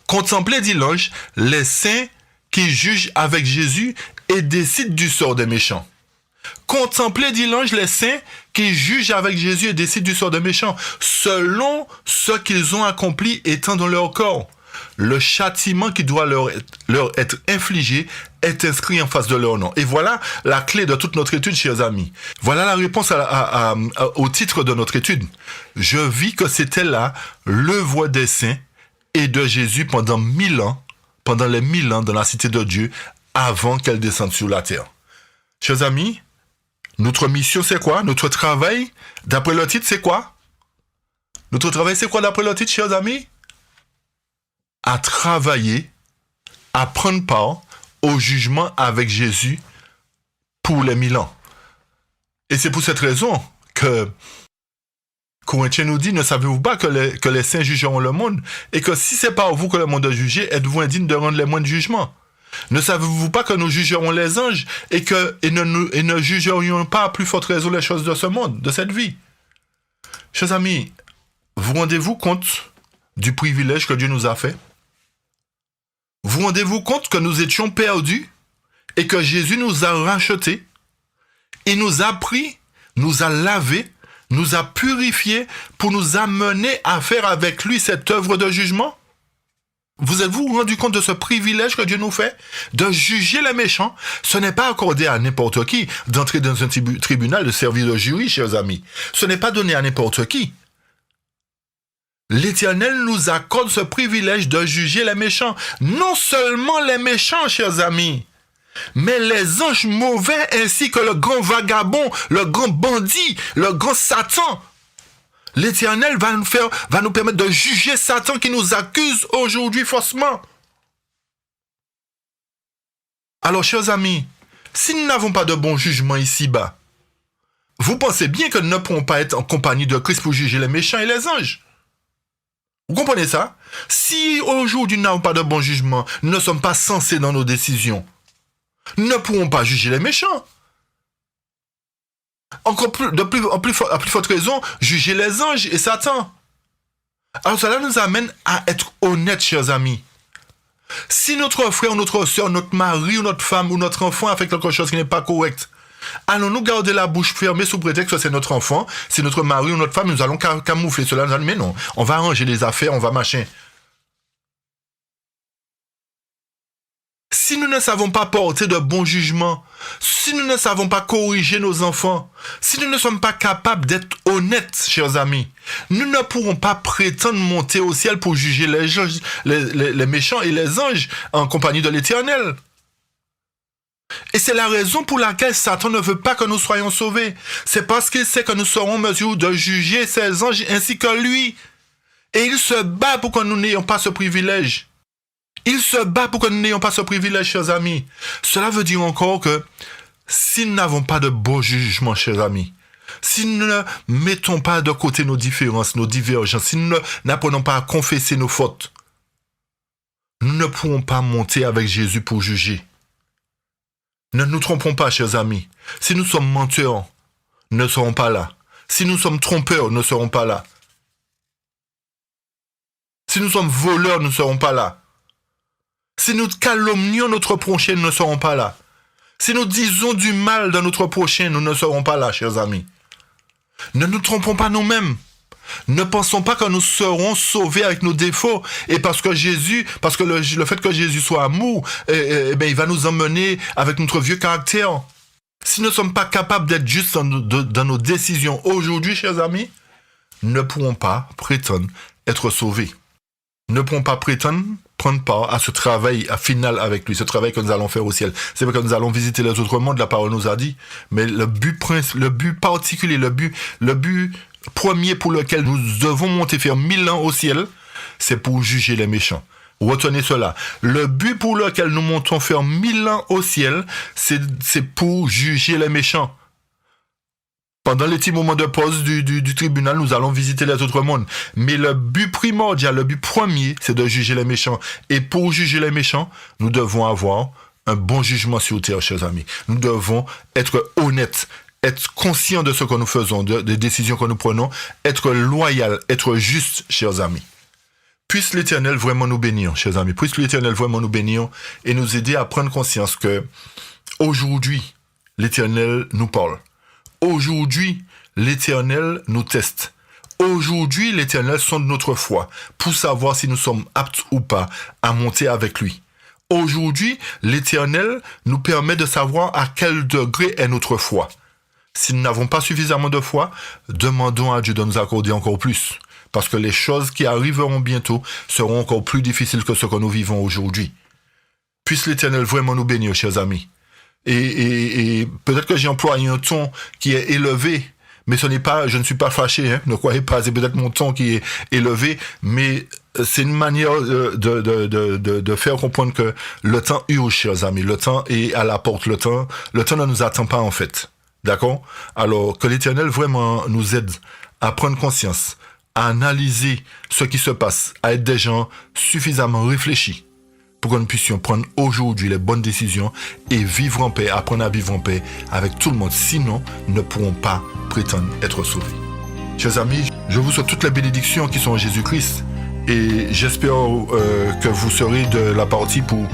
Contemplez, dit l'ange, les saints qui jugent avec Jésus et décident du sort des méchants. Contemplez, dit l'ange, les saints qui jugent avec Jésus et décident du sort des méchants, selon ce qu'ils ont accompli étant dans leur corps. Le châtiment qui doit leur être infligé est inscrit en face de leur nom. Et voilà la clé de toute notre étude, chers amis. Voilà la réponse au titre de notre étude. Je vis que c'était là l'œuvre des saints et de Jésus pendant les 1000 ans dans la cité de Dieu, avant qu'elle descende sur la terre. Chers amis, notre mission c'est quoi? Notre travail, d'après le titre, c'est quoi? Notre travail c'est quoi d'après le titre, chers amis? À travailler, à prendre part au jugement avec Jésus pour les 1000 ans. Et c'est pour cette raison que Corinthiens nous dit, ne savez-vous pas que les saints jugeront le monde, et que si c'est par vous que le monde est jugé, êtes-vous indigne de rendre les moindres jugements? Ne savez-vous pas que nous jugerons les anges, et ne jugerions pas à plus forte raison les choses de ce monde, de cette vie? Chers amis, vous rendez-vous compte du privilège que Dieu nous a fait? Vous rendez-vous compte que nous étions perdus et que Jésus nous a rachetés? Il nous a pris, nous a lavés, nous a purifiés pour nous amener à faire avec lui cette œuvre de jugement? Vous êtes-vous rendu compte de ce privilège que Dieu nous fait de juger les méchants? Ce n'est pas accordé à n'importe qui d'entrer dans un tribunal, de servir de jury, chers amis. Ce n'est pas donné à n'importe qui. L'Éternel nous accorde ce privilège de juger les méchants. Non seulement les méchants, chers amis, mais les anges mauvais ainsi que le grand vagabond, le grand bandit, le grand Satan. L'Éternel va nous permettre de juger Satan qui nous accuse aujourd'hui faussement. Alors, chers amis, si nous n'avons pas de bon jugement ici-bas, vous pensez bien que nous ne pourrons pas être en compagnie de Christ pour juger les méchants et les anges? Vous comprenez ça? Si aujourd'hui nous n'avons pas de bon jugement, nous ne sommes pas censés dans nos décisions, nous ne pourrons pas juger les méchants. Encore plus, à plus forte raison, juger les anges et Satan. Alors cela nous amène à être honnêtes, chers amis. Si notre frère, notre soeur, notre mari ou notre femme ou notre enfant a fait quelque chose qui n'est pas correct, allons-nous garder la bouche fermée sous prétexte que c'est notre enfant, c'est notre mari ou notre femme, nous allons camoufler cela, mais non, on va arranger les affaires, on va machin. si nous ne savons pas porter de bons jugements, si nous ne savons pas corriger nos enfants, si nous ne sommes pas capables d'être honnêtes, chers amis, nous ne pourrons pas prétendre monter au ciel pour juger les méchants et les anges en compagnie de l'Éternel. Et c'est la raison pour laquelle Satan ne veut pas que nous soyons sauvés. C'est parce qu'il sait que nous serons en mesure de juger ses anges ainsi que lui. Et il se bat pour que nous n'ayons pas ce privilège. Il se bat pour que nous n'ayons pas ce privilège, chers amis. Cela veut dire encore que si nous n'avons pas de beau jugement, chers amis, si nous ne mettons pas de côté nos différences, nos divergences, si nous n'apprenons pas à confesser nos fautes, nous ne pourrons pas monter avec Jésus pour juger. Ne nous trompons pas, chers amis. Si nous sommes menteurs, nous ne serons pas là. Si nous sommes trompeurs, nous ne serons pas là. Si nous sommes voleurs, nous ne serons pas là. Si nous calomnions notre prochain, nous ne serons pas là. Si nous disons du mal de notre prochain, nous ne serons pas là, chers amis. Ne nous trompons pas nous-mêmes. Ne pensons pas que nous serons sauvés avec nos défauts. Et parce que le fait que Jésus soit amour, il va nous emmener avec notre vieux caractère. Si nous ne sommes pas capables d'être justes dans nos décisions aujourd'hui, chers amis, nous ne pourrons pas prétendre être sauvés. Nous ne pourrons pas prétendre prendre part à ce travail final avec lui, ce travail que nous allons faire au ciel. C'est vrai que nous allons visiter les autres mondes, la parole nous a dit, mais le but particulier, le but premier pour lequel nous devons monter faire 1000 ans au ciel, c'est pour juger les méchants. Retenez cela. Le but pour lequel nous montons faire 1000 ans au ciel, c'est pour juger les méchants. Pendant les petits moments de pause du tribunal, nous allons visiter les autres mondes. Mais le but primordial, le but premier, c'est de juger les méchants. Et pour juger les méchants, nous devons avoir un bon jugement sur terre, chers amis. Nous devons être honnêtes, être conscients de ce que nous faisons, des décisions que nous prenons, être loyal, être juste, chers amis. Puisse l'Éternel vraiment nous bénir, chers amis. Puisse l'Éternel vraiment nous bénir et nous aider à prendre conscience que aujourd'hui, l'Éternel nous parle. Aujourd'hui, l'Éternel nous teste. Aujourd'hui, l'Éternel sonde notre foi pour savoir si nous sommes aptes ou pas à monter avec lui. Aujourd'hui, l'Éternel nous permet de savoir à quel degré est notre foi. Si nous n'avons pas suffisamment de foi, demandons à Dieu de nous accorder encore plus. Parce que les choses qui arriveront bientôt seront encore plus difficiles que ce que nous vivons aujourd'hui. Puisse l'Éternel vraiment nous bénir, chers amis. Et peut-être que j'ai employé un ton qui est élevé, mais je ne suis pas fâché, hein, ne croyez pas, c'est peut-être mon ton qui est élevé, mais c'est une manière de faire comprendre que le temps urge, chers amis, le temps est à la porte, le temps ne nous attend pas en fait, d'accord? Alors que l'Éternel vraiment nous aide à prendre conscience, à analyser ce qui se passe, à être des gens suffisamment réfléchis, pour que nous puissions prendre aujourd'hui les bonnes décisions et vivre en paix, apprendre à vivre en paix avec tout le monde. Sinon, nous ne pourrons pas prétendre être sauvés. Chers amis, je vous souhaite toutes les bénédictions qui sont en Jésus-Christ et j'espère que vous serez de la partie pour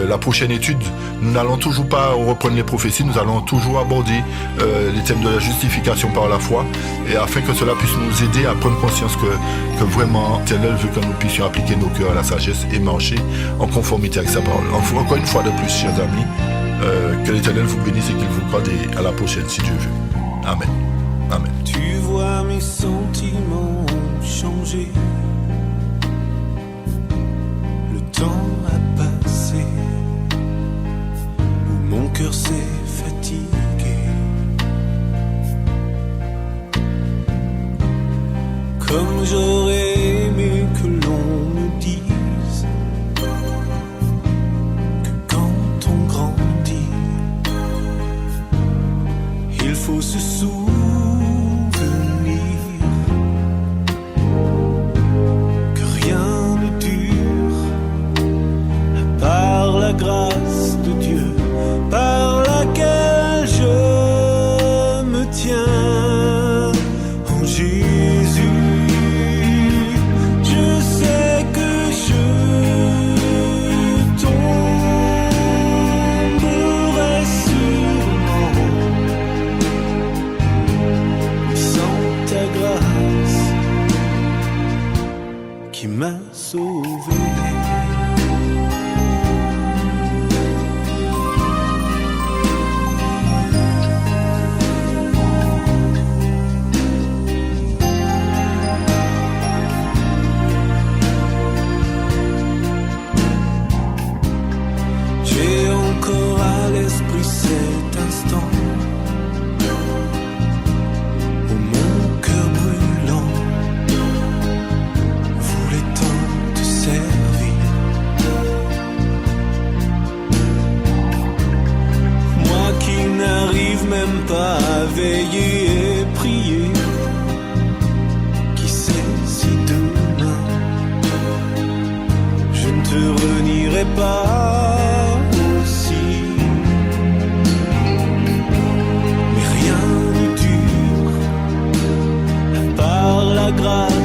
la prochaine étude. Nous n'allons toujours pas reprendre les prophéties, nous allons toujours aborder les thèmes de la justification par la foi et afin que cela puisse nous aider à prendre conscience que vraiment l'Éternel veut que nous puissions appliquer nos cœurs à la sagesse et marcher en conformité avec sa parole. Encore une fois de plus, chers amis, que l'Éternel vous bénisse et qu'il vous garde à la prochaine si Dieu veut. Amen. Amen. Tu vois mes sentiments changer. Le temps a passé, où mon cœur s'est fatigué. Comme j'aurais aimé que l'on me dise que quand on grandit, il faut se souvenir que rien ne dure à part la grâce de Dieu par laquelle je me tiens en Jésus. Je sais que je tomberai sûrement, mais sans ta grâce qui m'a sauvé. pas veiller et prier. Qui sait si demain je ne te renierai pas aussi. Mais rien n'est dur à part la grâce